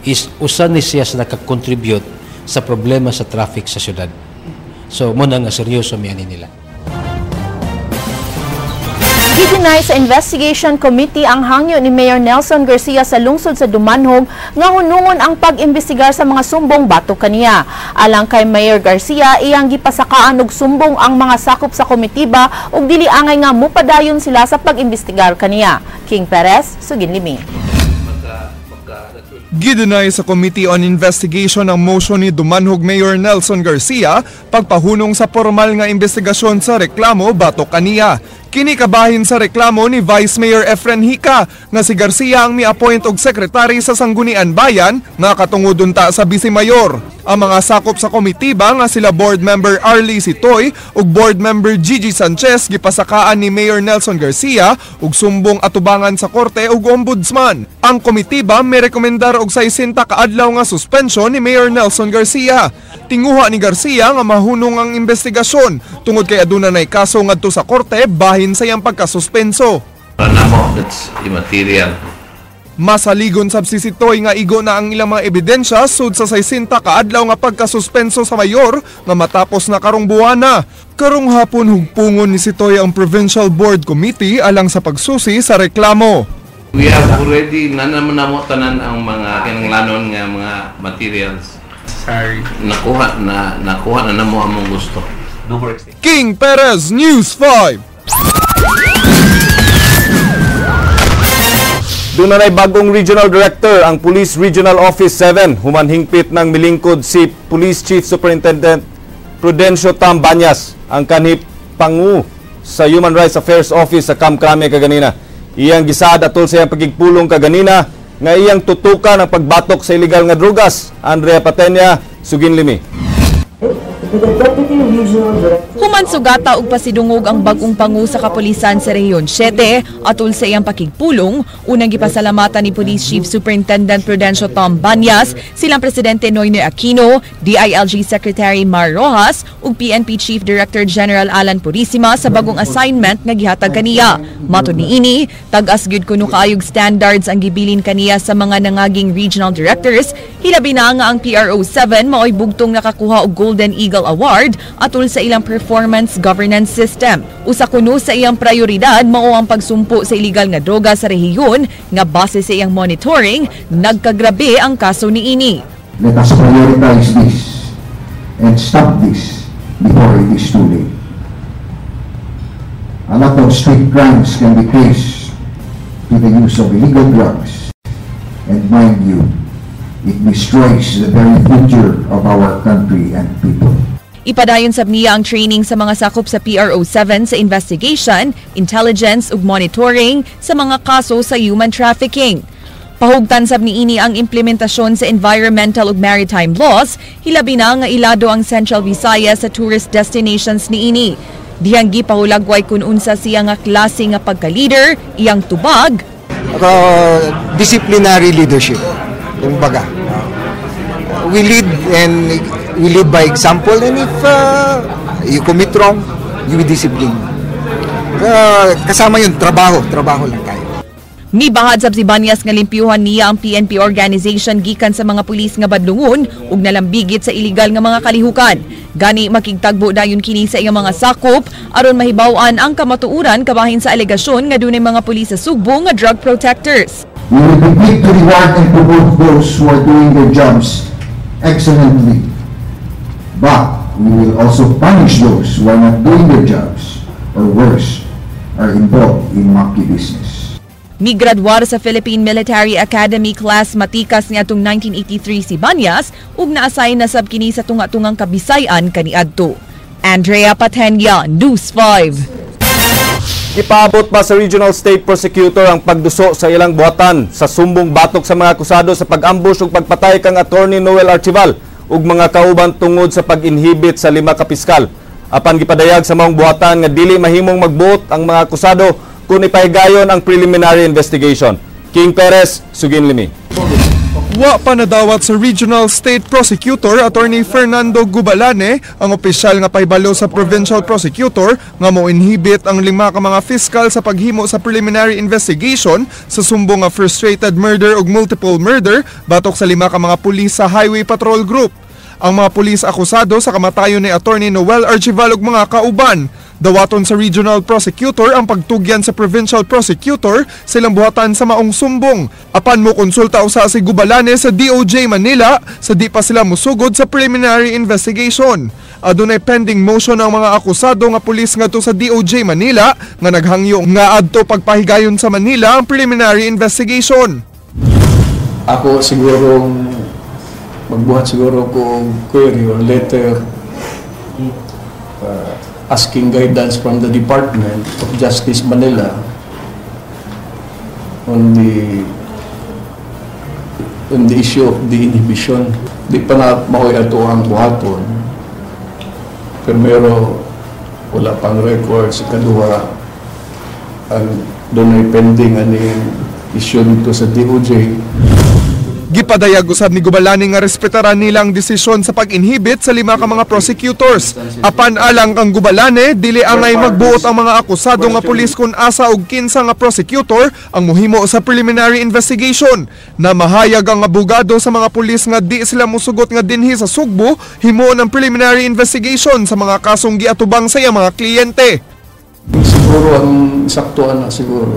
is usa ni siya sa nakakontribute sa problema sa traffic sa syudad. So, muna nga seryoso miyanin nila. Gidinay sa Investigation Committee ang hangyo ni Mayor Nelson Garcia sa lungsod sa Dumanhog nga hunungon ang pag-imbestigar sa mga sumbong batok kaniya. Alang kay Mayor Garcia, iyang gipasakaan og sumbong ang mga sakop sa komitiba ug dili angay nga mupadayon sila sa pag-imbestigar kaniya. King Perez, Suginlimi. Gidinay sa Committee on Investigation ang motion ni Dumanhog Mayor Nelson Garcia pagpahunong sa formal nga investigasyon sa reklamo batok kaniya. Kini kabahin sa reklamo ni Vice Mayor Efren Hica nga si Garcia ang mi-appoint og sekretary sa Sanggunian Bayan nga katungod unta sa Vice Mayor. Ang mga sakop sa komitiba nga sila Board Member Arlie Sitoy ug Board Member Gigi Sanchez gipasakaan ni Mayor Nelson Garcia ug sumbong atubangan sa korte ug ombudsman. Ang komitiba may rekomendar og 60 ka adlaw nga suspension ni Mayor Nelson Garcia. Tinguha ni Garcia nga mahunong ang investigasyon tungod kay aduna nay kaso ngadto sa korte bahin sa iyang pagkasuspenso. That's immaterial. Masaligon sab si Sitoy nga igo na ang ilang mga ebidensya sud sa 60 ka adlaw nga pagkasuspenso sa mayor nga matapos na karong buwana. Karong hapon hugpungon ni Sitoy ang Provincial Board Committee alang sa pagsusi sa reklamo. We have already nanamo tanan ang mga kinahanglanon nga mga materials. Sorry. Nakuha na namo among gusto. King Perez, News 5. Doon na bagong Regional Director ang Police Regional Office 7. Human hingpit ng milingkod si Police Chief Superintendent Prudencio Tam Banyas, ang kanhi pangu sa Human Rights Affairs Office sa Camp Crame kaganina. Iyang gisad atol sa iyang pagigpulong kaganina nga iyang tutukan ang pagbatok sa illegal nga drugas. Andrea Patenya, Suginlimi. Human sugata ug pasidungog ang bagong pangu sa kapulisan sa Rehiyon 7 atol sa iyang pakigpulong. Unang gipasalamatan ni Police Chief Superintendent Prudencio Tam Banyas silang Presidente Noynoy Aquino, DILG Secretary Mar Rojas ug PNP Chief Director General Alan Purisima sa bagong assignment nga gihatag kaniya. Matud niini, tag-as gyud kuno kaayog standards ang gibilin kaniya sa mga nangaging regional directors. Hilabi na nga ang PRO 7 maoy bugtong nakakuha og Golden Eagle Award atol sa ilang performance governance system. Usa kuno sa iyang prioridad mao ang pagsumpo sa illegal nga droga sa rehiyon nga base sa iyang monitoring, nagkagrabe ang kaso niini. Let us prioritize this and stop this before it is too late. A lot of street crimes can be traced to the use of illegal drugs, and mind you, it destroys the very future of our country and people. Ipadayon sab niya ang training sa mga sakop sa PRO 7 sa investigation, intelligence ug monitoring sa mga kaso sa human trafficking. Pahugtan sab niini ang implementasyon sa environmental ug maritime laws, hilabi na nga ilado ang Central Visayas sa tourist destinations niini. Dihang gipahulagway kun unsa siya nga klase nga pagka-leader, iyang tubag. Disciplinary leadership. Kumbaga, we lead by example, and if you commit wrong, you will discipline. Kasama yun, trabaho lang tayo. Mibahad sab si Banyas nga limpyuhan niya ang PNP organization gikan sa mga pulis nga badlungon ug nalambigit sa illegal nga mga kalihukan. Gani makigtagbo dayon kini sa iyang mga sakop aron mahibaw-an ang kamatuoran kabahin sa alegasyon nga dunay mga pulis sa Sugbo nga drug protectors. We will be quick to reward and promote those who are doing their jobs excellently. But we will also punish those who are not doing their jobs or worse, are involved in monkey business. Migradwar sa Philippine Military Academy class matikas niadtong 1983 si Banyas ug na-assign na sab kini sa tunga-tungang Kabisayan kaniadto. Andrea Patenya, News 5. Ipaabot pa sa Regional State Prosecutor ang pagduso sa ilang buhatan sa sumbong batok sa mga akusado sa pag-ambush ug pagpatay kang Attorney Noel Archival ug mga kauban tungod sa pag-inhibit sa 5 ka piskal. Apan gipadayag sa maong buhatan nga dili mahimong magbuot ang mga akusado kung ipahigayon ang preliminary investigation. King Perez, Suginlimi. Wa pa nadawat sa Regional State Prosecutor Attorney Fernando Gubalane ang opisyal nga pahibalo sa Provincial Prosecutor nga mo-inhibit ang 5 ka mga fiskal sa paghimo sa preliminary investigation sa sumbong nga frustrated murder ug multiple murder batok sa 5 ka mga pulis sa Highway Patrol Group. Ang mga pulis akusado sa kamatayon ni Attorney Noel Archival ug mga kauban. Dawaton sa Regional Prosecutor ang pagtugyan sa Provincial Prosecutor sa ilang buhatan sa maong sumbong. Apan mo konsulta usa si Gubalane sa DOJ Manila sa di pa sila musugod sa preliminary investigation. Adunay pending motion ang mga akusado nga pulis ngadto sa DOJ Manila nga naghangyo nga adto pagpahigayon sa Manila ang preliminary investigation. Ako siguro magbuhat siguro ko query or letter asking guidance from the Department of Justice Manila on the issue of the inhibition. Di pa na mahoy ato ang buhaton. Pero wala pang record sa kaduha ang doon ay pending aning issue dito sa DOJ. Gipadayag usab ni Gubalani nga respetaran nila ang desisyon sa pag-inhibit sa 5 ka mga prosecutors. Apan alang kang Gubalani, dili angay magbuot ang mga akusado nga pulis kun asa og 15 nga prosecutor ang mohimo sa preliminary investigation. Na mahayag ang abogado sa mga pulis nga di sila musugot nga dinhi sa Sugbo himo ng preliminary investigation sa mga kasong giatubang sa iyang mga kliyente. Siguro ang saktuan na siguro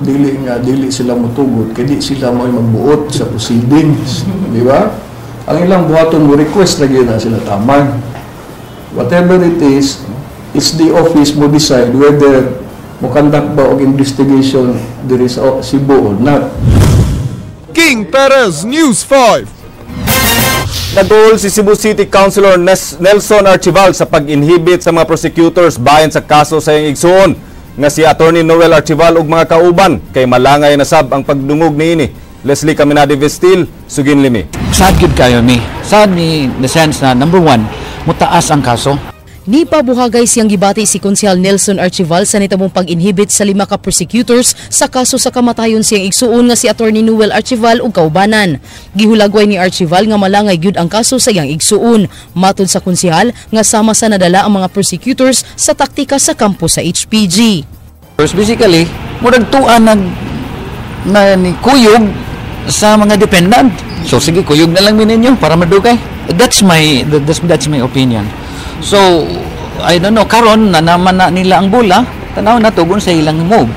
dili sila mutugod kay di sila mo magbuot sa proceedings, di ba? Ang ilang buhaton mo request lagi na sila tamang. Whatever it is, it's the office mo decide whether mo conduct ba og investigation there is Cebu or not. King Perez, News 5. Nagduol si Cebu City Councilor Nelson Archival sa pag-inhibit sa mga prosecutors bahin sa kaso sa iyang igsuon nga si Attorney Noel Archival ug mga kauban kay malangay na sab ang pagdungog niini. Leslie Caminade Vestil, Suginlimi. Sad gid kayo ni. Sad ni the sense na number 1, mutaas ang kaso. Ni pabuhagay siyang gibati si Konsyal Nelson Archival sa nitamong pag-inhibit sa 5 ka prosecutors sa kaso sa kamatayon siyang igsuon nga si Attorney Noel Archival ug kaubanan. Gihulagway ni Archival nga malangay gyud ang kaso sa iyang igsuon. Matud sa konsyal nga sama sa nadala ang mga prosecutors sa taktika sa kampo sa HPG. Basically, murag tuan na ni kuyog sa mga dependent. So sige, kuyog na lang ninyo para madugay. That's my opinion. So, I don't know, karon na naman na nila ang bola, tanaw na tugon sa ilang move.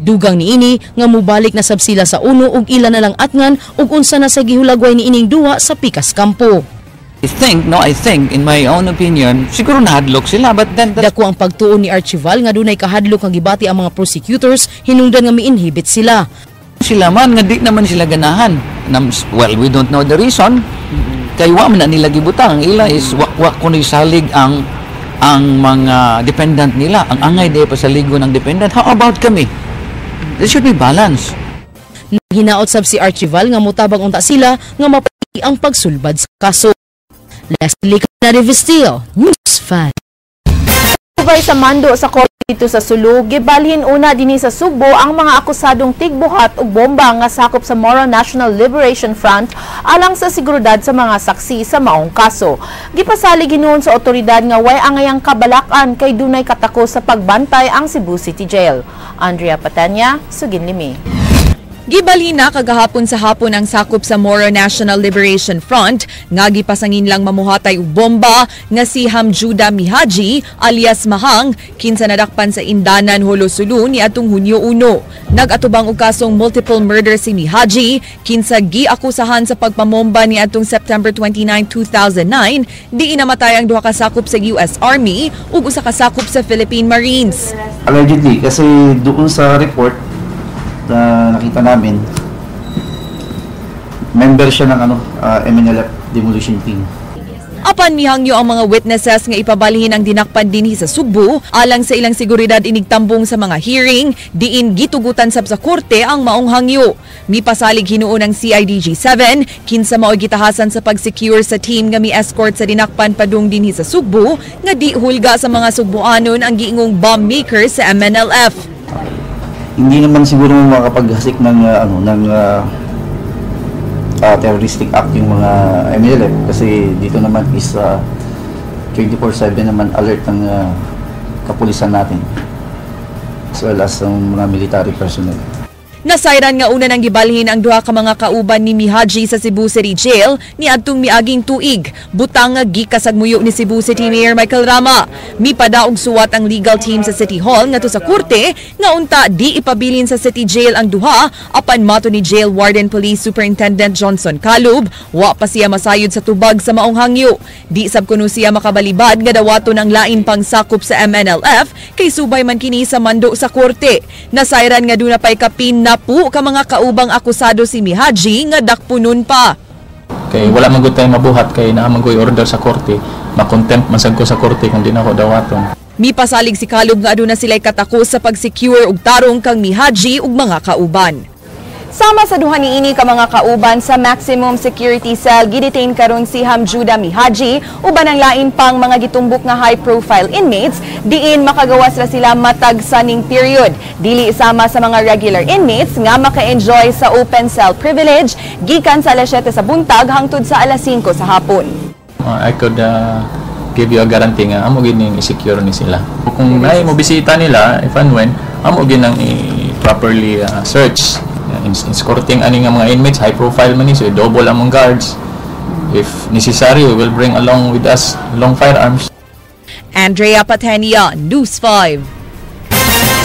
Dugang niini nga mubalik na sab sila sa uno ug ila na lang atngan ug unsa na sa gihulagway niining duwa sa pikas kampo. I think, in my own opinion, siguro nahadlok sila, but then... Dako ang pagtuon ni Archival nga dunay kahadlok ang gibati ang mga prosecutors, hinungdan nga mi-inhibit sila. Sila man, nga di naman sila ganahan. Well, we don't know the reason. Kay wa man na nila gibutang. Ila is wa kuno salig ang mga dependent nila. Ang angay di pa sa ligo ng dependent. How about kami? There should be balance. Hinaot sab si Archival nga mutabang unta sila nga mapati ang pagsulbad sa kaso. Leslie Canarivestil, News 5. Subay sa mando sa korte dito sa Sulug, gibalhin una dinhi sa Subo ang mga akusadong tigbuhat ug bomba nga sakop sa Moro National Liberation Front alang sa seguridad sa mga saksi sa maong kaso. Gipasalig hinuon sa otoridad nga way angayang kabalakan kay dunay katako sa pagbantay ang Cebu City Jail. Andrea Patanya, Suginlimi. Gibalhin na kagahapon sa hapon ang sakop sa Moro National Liberation Front nga gipasangin lang mamuhatay og bomba nga si Hamjuda Mihaji alias Mahang kinsa nadakpan sa Indanan, Holo-Sulu ni atong Hunyo 1. Nagatubang og kasong multiple murder si Mihaji kinsa giakusahan sa pagpamomba ni atong September 29, 2009 di inamatay ang duha ka sakop sa US Army ug usa ka sakop sa Philippine Marines. Allegedly kasi doon sa report na nakita namin, member siya ng MNLF Demolition Team. Apan mihangyo ang mga witnesses nga ipabalhin ang dinakpan dinhi sa Subo alang sa ilang seguridad inigtambong sa mga hearing diin gitugutan sab sa korte ang maong hangyo. Mipasalig hinuon ang CIDG-7 kinsa mao gitahasan sa pag-secure sa team nga mi-escort sa dinakpan padung dinhi sa Subo nga di hulga sa mga Subuanon ang giingong bomb maker sa MNLF. Hindi naman siguro makapaghasik ng terroristic act yung mga MNLF kasi dito naman is 24/7 naman alert ng kapulisan natin as well as ang mga military personnel. Nasayran nga una nang gibalhin ang duha ka mga kauban ni Mihaji sa Cebu City Jail ni adtong miaging tuig. Butang nga gikasagmuyo ni Cebu City Mayor Michael Rama. Mipadaog suwat ang legal team sa City Hall ngadto sa korte nga unta di ipabilin sa City Jail ang duha apan mato ni Jail Warden Police Superintendent Johnson Calub, wa pa siya masayod sa tubag sa maong hangyo. Di sab kuno siya makabalibad nga dawaton ang lain pang sakop sa MNLF kay subay man kini sa mando sa korte. Nasayran nga duna pay kapin napu ka mga kaubang akusado si Mihaji nga dakpunon pa. Kay wala man gud tay mabuhat kay naa man koy order sa korte, ma-contempt man sad ko sa korte kung di na ko dawaton. Mipasalig si Calub nga aduna sila'y katakos sa pag-secure og tarong kang Mihaji ug mga kauban. Sama sa duha niini ka mga kauban sa maximum security cell gidetain karon si Hamjuda Mihaji uban ang lain pang mga gitumbok nga high profile inmates diin makagawas ra sila matag saning period. Dili sama sa mga regular inmates nga maka-enjoy sa open cell privilege gikan sa alas 7 sa buntag hangtod sa alas 5 sa hapon. I could give you a guarantee nga amo gid ning i-secure ni sila. Kung may mo bisita nila if and when amo gid nang properly search. Escorting ani nga mga inmates, high profile man ni, so double among guards. If necessary, we will bring along with us long firearms. Andrea Patenia, News 5.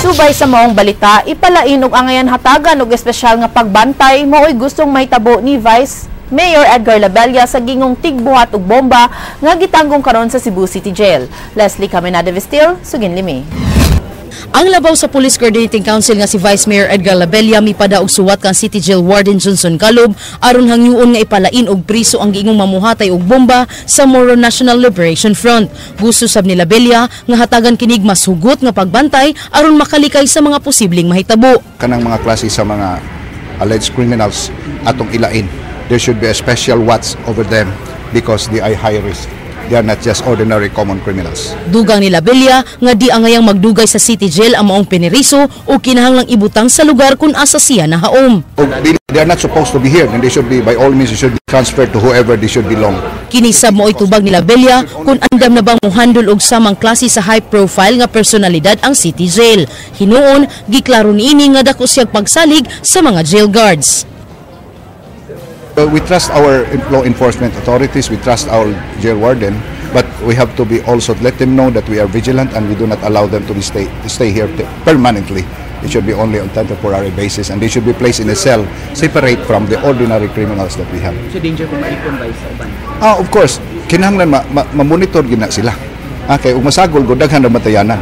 Subay sa maong balita, ipalain og angayan hatagan og espesyal nga pagbantay mao'y gustong mahitabo ni Vice Mayor Edgar Labella sa gingong tigbuhat og bomba nga gitanggong karon sa Cebu City Jail. Leslie Caminada-Vestil, Suginlimi. Ang labaw sa Police Coordinating Council nga si Vice Mayor Edgar Labella mipada og suwat kang City Jail Warden Johnson Calub aron hangyoon nga ipalain og priso ang giingong mamuhatay og bomba sa Moro National Liberation Front. Gusto sab ni Labella nga hatagan kinig mas hugot nga pagbantay aron makalikay sa mga posibleng mahitabo. Kanang mga klase sa mga alleged criminals atong ilain. There should be a special watch over them because they are high risk. They are not just ordinary common criminals. Dugang ni Labella nga di angayang magdugay sa City Jail ang maong piniriso o kinahanglang ibutang sa lugar kung asa siya nahaom. They are not supposed to be here, and they should be, by all means, they should be transferred to whoever they should belong. Kinisab mo itubag ni Labella kung andam na bang muhandol og samang klase sa high profile nga personalidad ang City Jail. Hinuon, giklaro niini nga dako siyang pagsalig sa mga jail guards. We trust our law enforcement authorities, we trust our jail warden, but we have to be also let them know that we are vigilant and we do not allow them to stay here permanently. It should be only on temporary basis and they should be placed in a cell separate from the ordinary criminals that we have. So danger kung maipon ba sa uban? Of course, kinahanglan ma-monitor gina sila. Okay, ug masagol gud daghan na matayanan.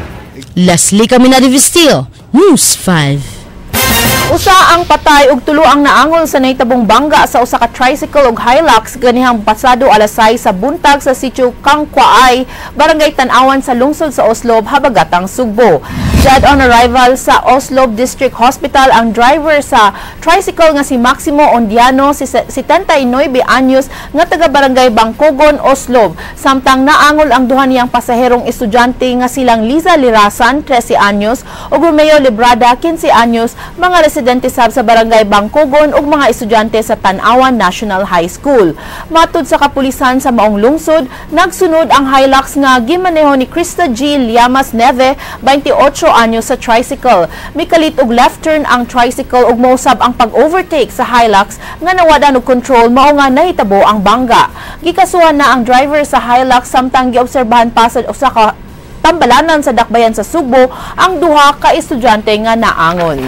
Leslie Caminada-Vestil, News 5. Usa ang patay ug tulo ang naangol sa nahitabong bangga sa usa ka tricycle ug Hilux ganihang pasado alas 6 sa buntag sa sitio Kangkwaay, barangay Tan-awan sa lungsod sa Oslob, habagatang Sugbo. Dead on arrival sa Oslob District Hospital ang driver sa tricycle nga si Maximo Ondiano, 79 anyos nga taga barangay Bangkogon, Oslob. Samtang naangol ang duha niyang pasaherong estudyante nga silang Liza Lirasan, 13 anyos ug Romeo Librada, 15 anyos, mga residente sab sa barangay Bangkogon ug mga estudyante sa Tan-awan National High School. Matud sa kapulisan sa maong lungsod, nagsunod ang Hilux nga gimaneho ni Krista G. Llamas Neve, 28 anyos sa tricycle. Mikalit og left turn ang tricycle ug mousab ang pag-overtake sa Hilux nga nawadan og control mao nga nahitabo ang bangga. Gikasuhan na ang driver sa Hilux samtang giobserbahan pa sa usa ka tambalanan sa dakbayan sa Sugbo ang duha ka estudyante nga naangol.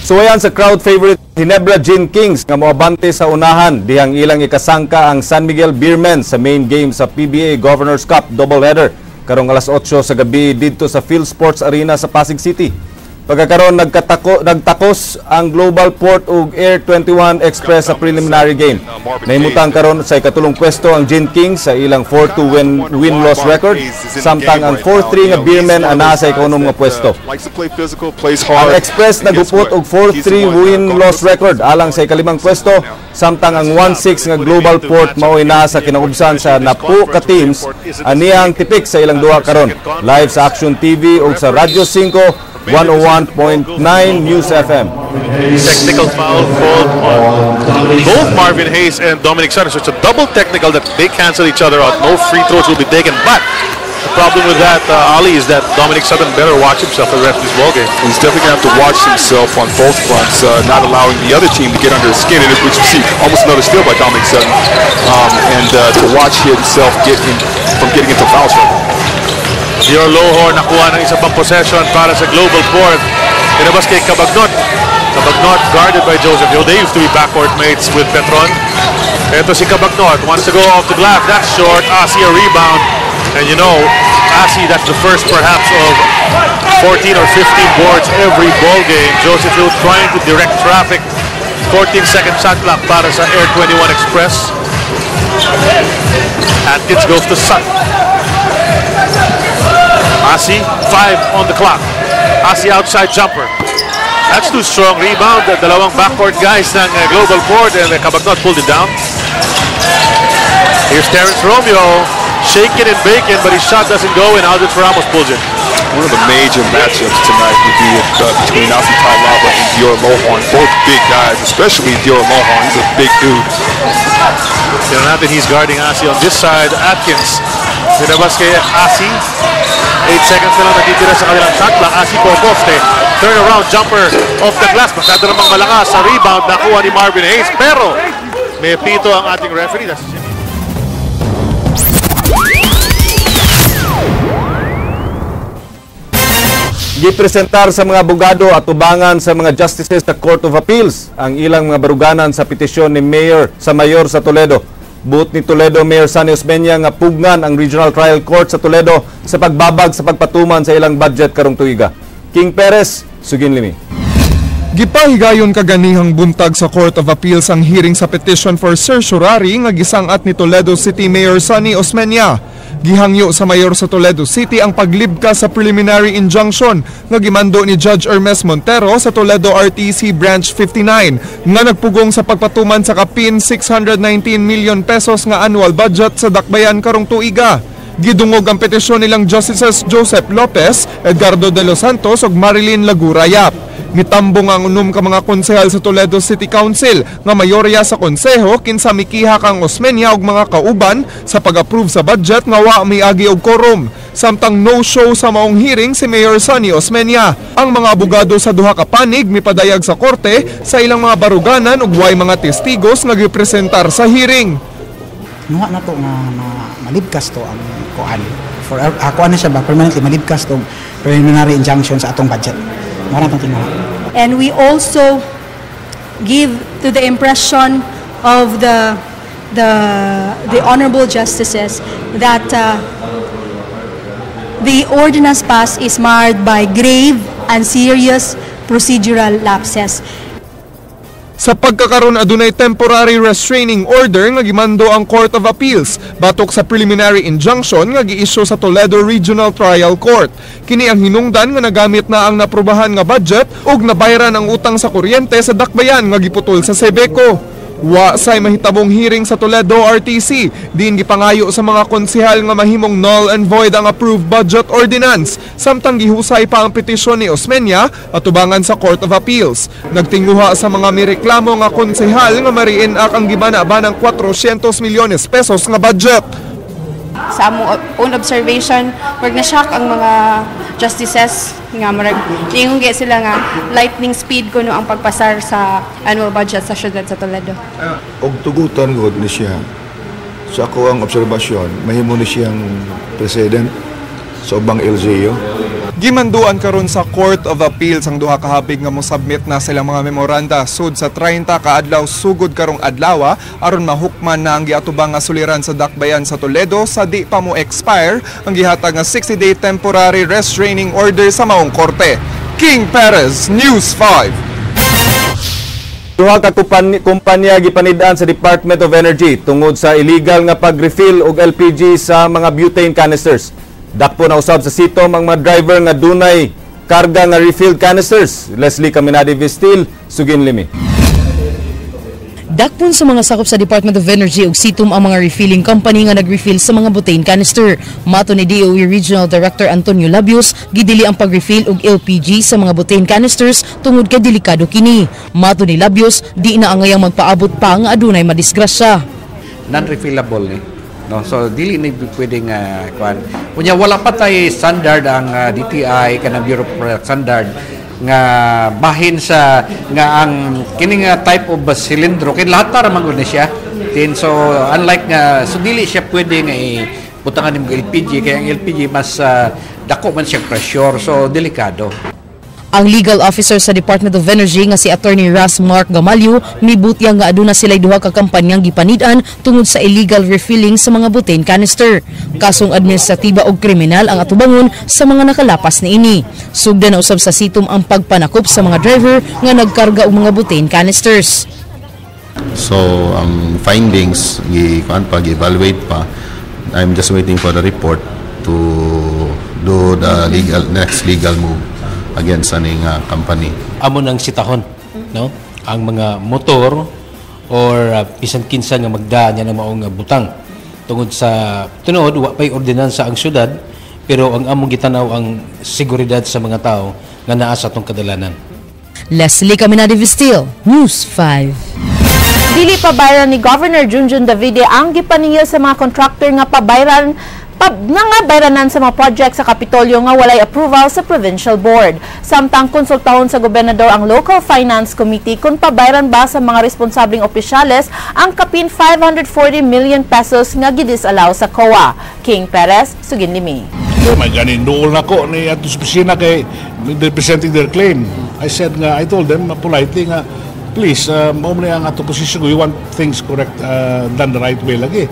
Suwayan sa crowd favorite Ginebra Gin Kings nga moabante sa unahan dihang ilang ikasangka ang San Miguel Beermen sa main game sa PBA Governors Cup doubleheader karong alas 8 sa gabi didto sa Phil Sports Arena sa Pasig City. Pagkakaroon nagtakos ang Global Port ug Air 21 Express sa preliminary game. Nahimutang karon sa ikatulong pwesto ang Gin Kings sa ilang 4-2 win-loss record, samtang ang 4-3 nga Beermen ana sa ikanom nga pwesto. Ang Express nagupot og 4-3 win-loss record alang sa ikalimang pwesto, samtang ang 1-6 nga Global Port mao'y naa sa kinaubsan sa napo ka teams aniyang tipik sa ilang duha karon. Live sa Action TV ug sa Radyo 5 101.9 News FM. Technical foul called on both Marvin Hayes and Dominic Sutton. So it's a double technical that they cancel each other out. No free throws will be taken. But the problem with that, Ali, is that Dominic Sutton better watch himself for the rest of this ballgame. He's definitely going to have to watch himself on both fronts, not allowing the other team to get under his skin, and which you see almost another steal by Dominic Sutton, and to watch himself from getting into foul trouble. Dior Lohor nakuha ng isa pang possession para sa Global Port. Inabas kay Cabagnot. Cabagnot guarded by Joseph Hill. They used to be backcourt mates with Petron. Ito si Cabagnot wants to go off the glass. That's short. Asi a rebound. And you know, Asi, that's the first perhaps of 14 or 15 boards every ball game. Joseph Hill trying to direct traffic. 14-second shot clock para sa Air 21 Express. Atkins goes to Sutton. Asi, 5 on the clock. Asi outside jumper. That's too strong. Rebound. Dalawang backcourt guys ng Global Port, and Cabagnot pulled it down. Here's Terrence Romeo. Shaking and baking, but his shot doesn't go, and Aldrich Ramos pulls it. One of the major matchups tonight would be between Asi Taulava and Dior Lohorn. Both big guys, especially Dior Lohorn. He's a big dude. Natin he's guarding Asi on this side. Atkins. Sinabas kay Asi. 8 seconds na lang natitira sa kanilang shot clock. Asi po poste. Turn around jumper off the glass. Masyado namang malakas sa rebound. Nakuha ni Marvin Hayes. Pero may pito ang ating referee. Gipresentar sa mga abogado at tubangan sa mga justices sa Court of Appeals ang ilang mga baruganan sa petisyon ni Mayor sa Toledo. Buot ni Toledo Mayor Sunny Osmeña nga pugnan ang Regional Trial Court sa Toledo sa pagbabag sa pagpatuman sa ilang budget karong tuiga. King Perez, Sugin Limi. Gipahigayon kaganihang buntag sa Court of Appeals ang hearing sa petition for certiorari nga gisangat ni Toledo City Mayor Sunny Osmeña. Gihangyo sa mayor sa Toledo City ang paglibka sa preliminary injunction nga gimando ni Judge Hermes Montero sa Toledo RTC Branch 59 nga nagpugong sa pagpatuman sa kapin 619 million pesos nga annual budget sa dakbayan karong tuiga. Gidungog ang petisyon nilang Justices Joseph Lopez, Edgardo de los Santos ug Marilyn Lagurayap. Mitambong ang unom ka mga konsehal sa Toledo City Council nga mayorya sa konseho kinsa mikiha kang Osmeña ug mga kauban sa pag-approve sa budget nga wa miagi og quorum. Samtang no-show sa maong hearing si Mayor Sunny Osmeña. Ang mga abogado sa duha ka panig mipadayag sa korte sa ilang mga baruganan ug way mga testigos nga gipresentar sa hearing. Nuha na to nga malibkas to ang kuan. For ako ano siya ba permanently malibkas to preliminary injunction sa atong budget. And we also give to the impression of the the honorable justices that the ordinance pass is marred by grave and serious procedural lapses. Sa pagkakaroon adunay temporary restraining order nga gimando ang Court of Appeals batok sa preliminary injunction nga gi-issue sa Toledo Regional Trial Court. Kini ang hinungdan nga nagamit na ang naprubahan nga budget ug nabayaran ang utang sa kuryente sa dakbayan nga giputol sa Sebeco. Wa say mahitabong hearing sa Toledo RTC, diin gipangayo sa mga konsehal nga mahimong null and void ang approved budget ordinance, samtang gihusay pa ang petisyon ni Osmeña atubangan sa Court of Appeals. Nagtinguha sa mga mireklamo nga konsehal nga mariinak ang gibana-ba ng 400 milyones pesos nga budget. Sa among own observation, wag na-shock ang mga justices nga marag tingog sila nga lightning speed kuno ang pagpasar sa annual budget sa syudad sa Toledo. Og tugutan gud ni siya. Sa ako ang obserbasyon, mahimo ni siyang president sa ubang LGU. Gimanduan karon sa Court of Appeals ang duha ka habig nga mo-submit na silang mga memoranda sud sa 30 ka adlaw sugod karong adlaw aron mahukman na ang giatubang nga suliran sa dakbayan sa Toledo sa di pa mo expire ang gihatag nga 60-day temporary restraining order sa maong korte. King Perez, News 5. Duha ka kumpanya gipanid-an sa Department of Energy tungod sa illegal nga pag-refill og LPG sa mga butane canisters. Dakpo na usab sa sitom ang mga driver nga dunay karga nga refilled canisters. Leslie Caminadi Vistil, Sugin Limi. Dakpon sa mga sakop sa Department of Energy ug sitom ang mga refilling company nga nag-refill sa mga butane canister. Mato ni DOE Regional Director Antonio Labios, gidili ang pag-refill og LPG sa mga butane canisters tungod kay delikado kini. Mato ni Labios, di na angayang magpaabot pa nga adunay madisgrasya. Non-refillable ni. No, so dili na pwedeng kuan. Unya wala pa tay standard ang DTI kanang Bureau of Product Standard nga bahin sa nga ang kini nga type of silindro kay lahat para man siya. Then so unlike nga so dili siya pwede nga ibutangan ning LPG kay ang LPG mas dako man siya pressure so delikado. Ang legal officer sa Department of Energy nga si Attorney Ras Mark Gamalio mibutyang nga aduna sila'y duha ka kampanyang gipanidan tungod sa illegal refilling sa mga butane canister. Kasong administratiba o kriminal ang atubangon sa mga nakalapas niini. Sugda na usab sa sitom ang pagpanakop sa mga driver nga nagkarga og mga butane canisters. So ang findings gi-evaluate pa. I'm just waiting for the report to do the next legal move against aning company. Amo nang sitahon, no? Ang mga motor or bisan kinsa nga magdaan niya ng maong butang tungod sa tunod wa pay ordinansa ang syudad pero ang among gitanaw ang seguridad sa mga tao nga naa sa atong kadalanan. Leslie Caminadi Vistil, News 5. Dili pabayran ni Governor Junjun Davide ang gipaningil sa mga contractor nga pabayran bayranan sa mga project sa Kapitolyo nga walay approval sa Provincial Board. Samtang konsultahon sa gobernador ang Local Finance Committee kung pabayran ba sa mga responsabling opisyales ang kapin 540 million pesos nga gidisalaw sa COA. King Perez, Sugin Limi. May ganin dool na ko ni ato sa opisina kay representing their claim. I told them politely nga please, maumali ang ato position. We want things correct, done the right way lagi.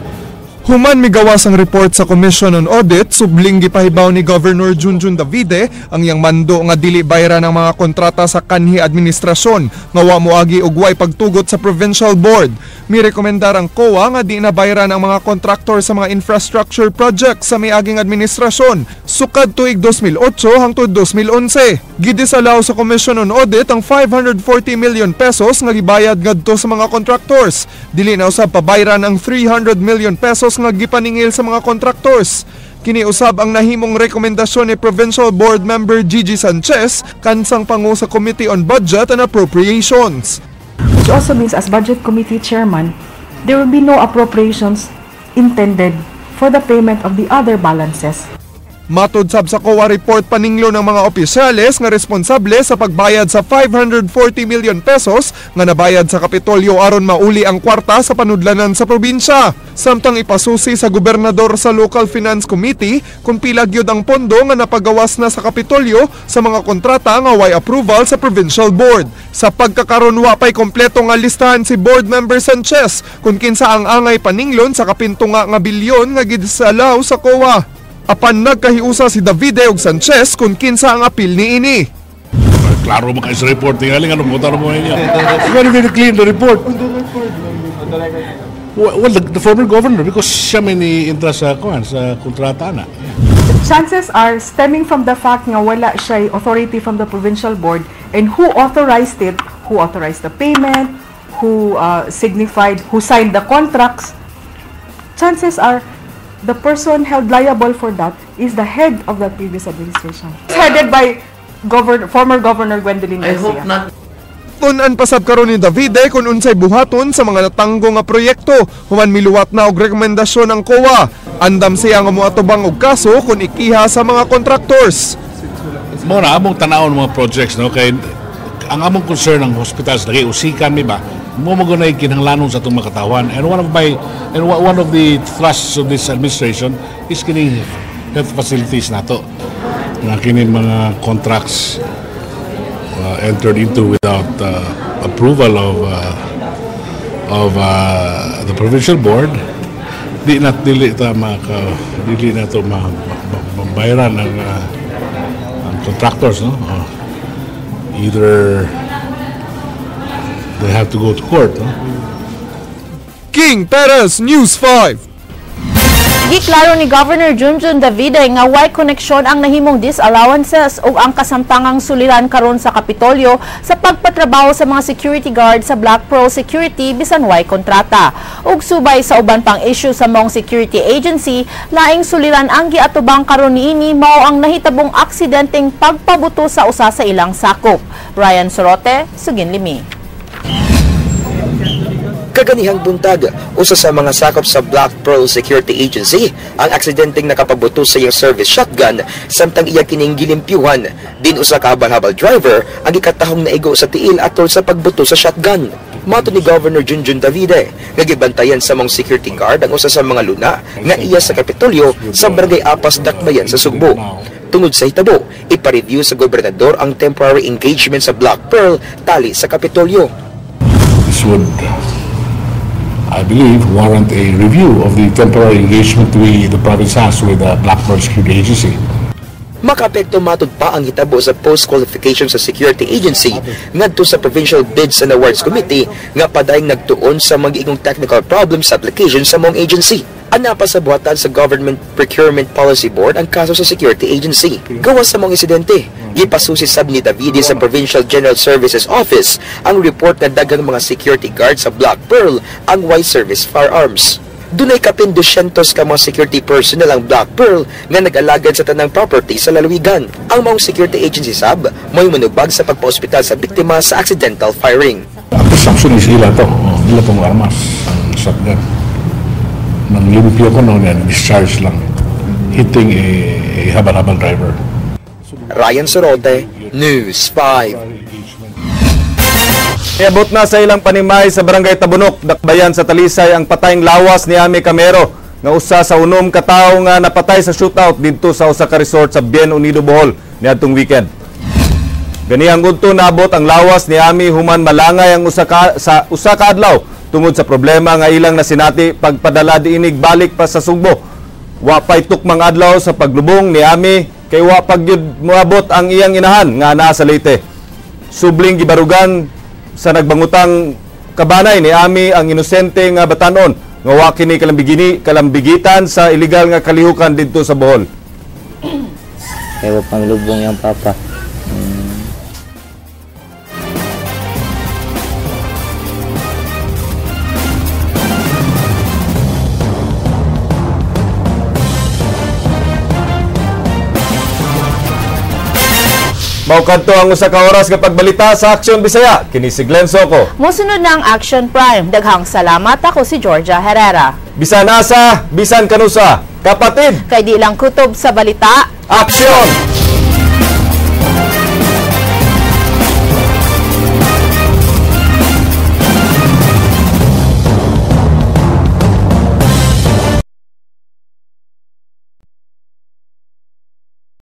Human migawas ang report sa Commission on Audit, subling gipahibaw ni Governor Junjun Davide ang yang mando nga dili bayran ang mga kontrata sa kanhi administrasyon nga wa moagi og way pagtugot sa Provincial Board. Mirekomendar ang COA nga di na bayran ang mga kontraktor sa mga infrastructure projects sa miaging administrasyon sukad tuig 2008 hangtod 2011. Gidisalaw sa Commission on Audit ang 540 million pesos nga gibayad ngadto sa mga contractors. Dili na usab pabayran ang 300 million pesos nga gipaningil sa mga contractors. Kini usab ang nahimong rekomendasyon ni Provincial Board Member Gigi Sanchez kansang pangu sa Committee on Budget and Appropriations. Which also means as Budget Committee Chairman, there will be no appropriations intended for the payment of the other balances. Matud sab sa COA report paninglo ng mga opisyales nga responsable sa pagbayad sa 540 million pesos nga nabayad sa Kapitolyo aron mauli ang kwarta sa panudlanan sa probinsya. Samtang ipasusi sa gobernador sa Local Finance Committee kung pila gyud ang pondo nga napagawas na sa Kapitolyo sa mga kontrata nga way approval sa Provincial Board. Sa pagkakaron wa pay kompleto nga listahan si Board Member Sanchez kung kinsa ang angay paninglon sa kapinto nga bilyon nga gidisalaw sa COA. Apan nagkahiusa si Davide ug Sanchez kung kinsa ang apil niini. Klaro mo kayo sa report. Tingaling anong punta mo niya. Very, very clean the report. Well, the former governor, because siya may ni-interest sa kontrata na. Chances are stemming from the fact nga wala siya authority from the provincial board, and who authorized it, who authorized the payment, who who signed the contracts. Chances are the person held liable for that is the head of the previous administration. It's headed by former Governor Gwendolyn Garcia. I hope not. Tunan pasab karon ni Davide kung unsay buhaton sa mga natanggo nga proyekto human miluwat na og rekomendasyon ng COA. Andam siya nga moatubang og kaso kung ikiha sa mga contractors. Mo na among tanawon mga projects no kay ang among concern ng hospitals lagi usikan mi ba mo magunay kinahanglanon sa atong makatawan, and one of the thrusts of this administration is kining health facilities nato nga kini mga contracts entered into without approval of the provincial board. Dili na to mabayaran ng contractors, no? Either they have to go to court, no? King Perez, News 5. Giklaro ni Governor Junjun Davide nga way koneksyon ang nahimong disallowances o ang kasamtangang suliran karon sa Kapitolyo sa pagpatrabaho sa mga security guard sa Black Pearl Security bisan way kontrata. Ug subay sa uban pang issue sa mong security agency, laing suliran ang giatubang karon niini mao ang nahitabong aksidenteng pagpabuto sa usa sa ilang sakop. Ryan Sorote, Sugin Limi. Kaganihang buntag, usa sa mga sakop sa Black Pearl Security Agency ang aksidenteng nakapagbuto sa iyang service shotgun samtang iya kining gilimpyuhan. Din usa ka habal-habal driver ang ikatahong naigo sa tiil atol sa pagbuto sa shotgun. Mato ni Governor Junjun Davide nga gibantayan sa mga security guard ang usa sa mga luna nga iya sa Kapitolyo sa Barangay Apas, Dakbayan sa Sugbo. Tungod sa hitabo, ipa-review sa gobernador ang temporary engagement sa Black Pearl tali sa Kapitolyo. This would, I believe, warrant a review of the temporary engagement the province has with the Black Pearl Security Agency. Makaapekto matud pa ang hitabo sa post-qualification sa security agency ngadto sa Provincial Bids and Awards Committee nga padayong nagtuon sa magiingong technical problems sa application sa mong agency. Ana pa sa buhatan sa Government Procurement Policy Board ang kaso sa security agency. Gawas sa mong insidente, gipasusi sab ni Davide sa Provincial General Services Office ang report na daghang mga security guard sa Black Pearl ang Y Service Firearms. Dunay kapin 200 ka mga security personnel ang Black Pearl nga nag-alagad sa tanang property sa lalawigan. Ang mga security agency sab may manubag sa pagpa-ospital sa biktima sa accidental firing. Ang presumption is ila to, ila pong armas, ang shotgun. Nang limpyo ko noon yan, discharge lang, hitting a habal-habal driver. Ryan Sorote, News 5. Iabot na sa ilang panimay sa Barangay Tabunok, Dakbayan sa Talisay ang patayng lawas ni Ami Camero nga usa sa unom ka tawo nga napatay sa shootout didto sa usa ka resort sa Bien Unido, Bohol niadtong weekend. Ganihang udto naabot ang lawas ni Ami human malangay ang usa ka adlaw tungod sa problema nga ilang nasinati pagpadala diinig balik pa sa Sugbo. Wa pay tukmang adlaw sa paglubong ni Ami kay wa pagyud moabot ang iyang inahan nga naa sa Leyte. Subling gibarugan sa nagbangutang kabanay ni Ami ang inosente nga batanon nga wa kini kalambigitan sa illegal nga kalihukan didto sa Bohol. Kaya panglubong yung papa. Maukanto ang usa ka oras nga pagbalita sa Aksyon Bisaya. Kini si Glenn Soco. Mosunod na ang Action Prime. Daghang salamat, ako si Georgia Herrera. Bisan asa, bisan kanusa, kapatid. Kay di lang kutob sa balita. Aksyon!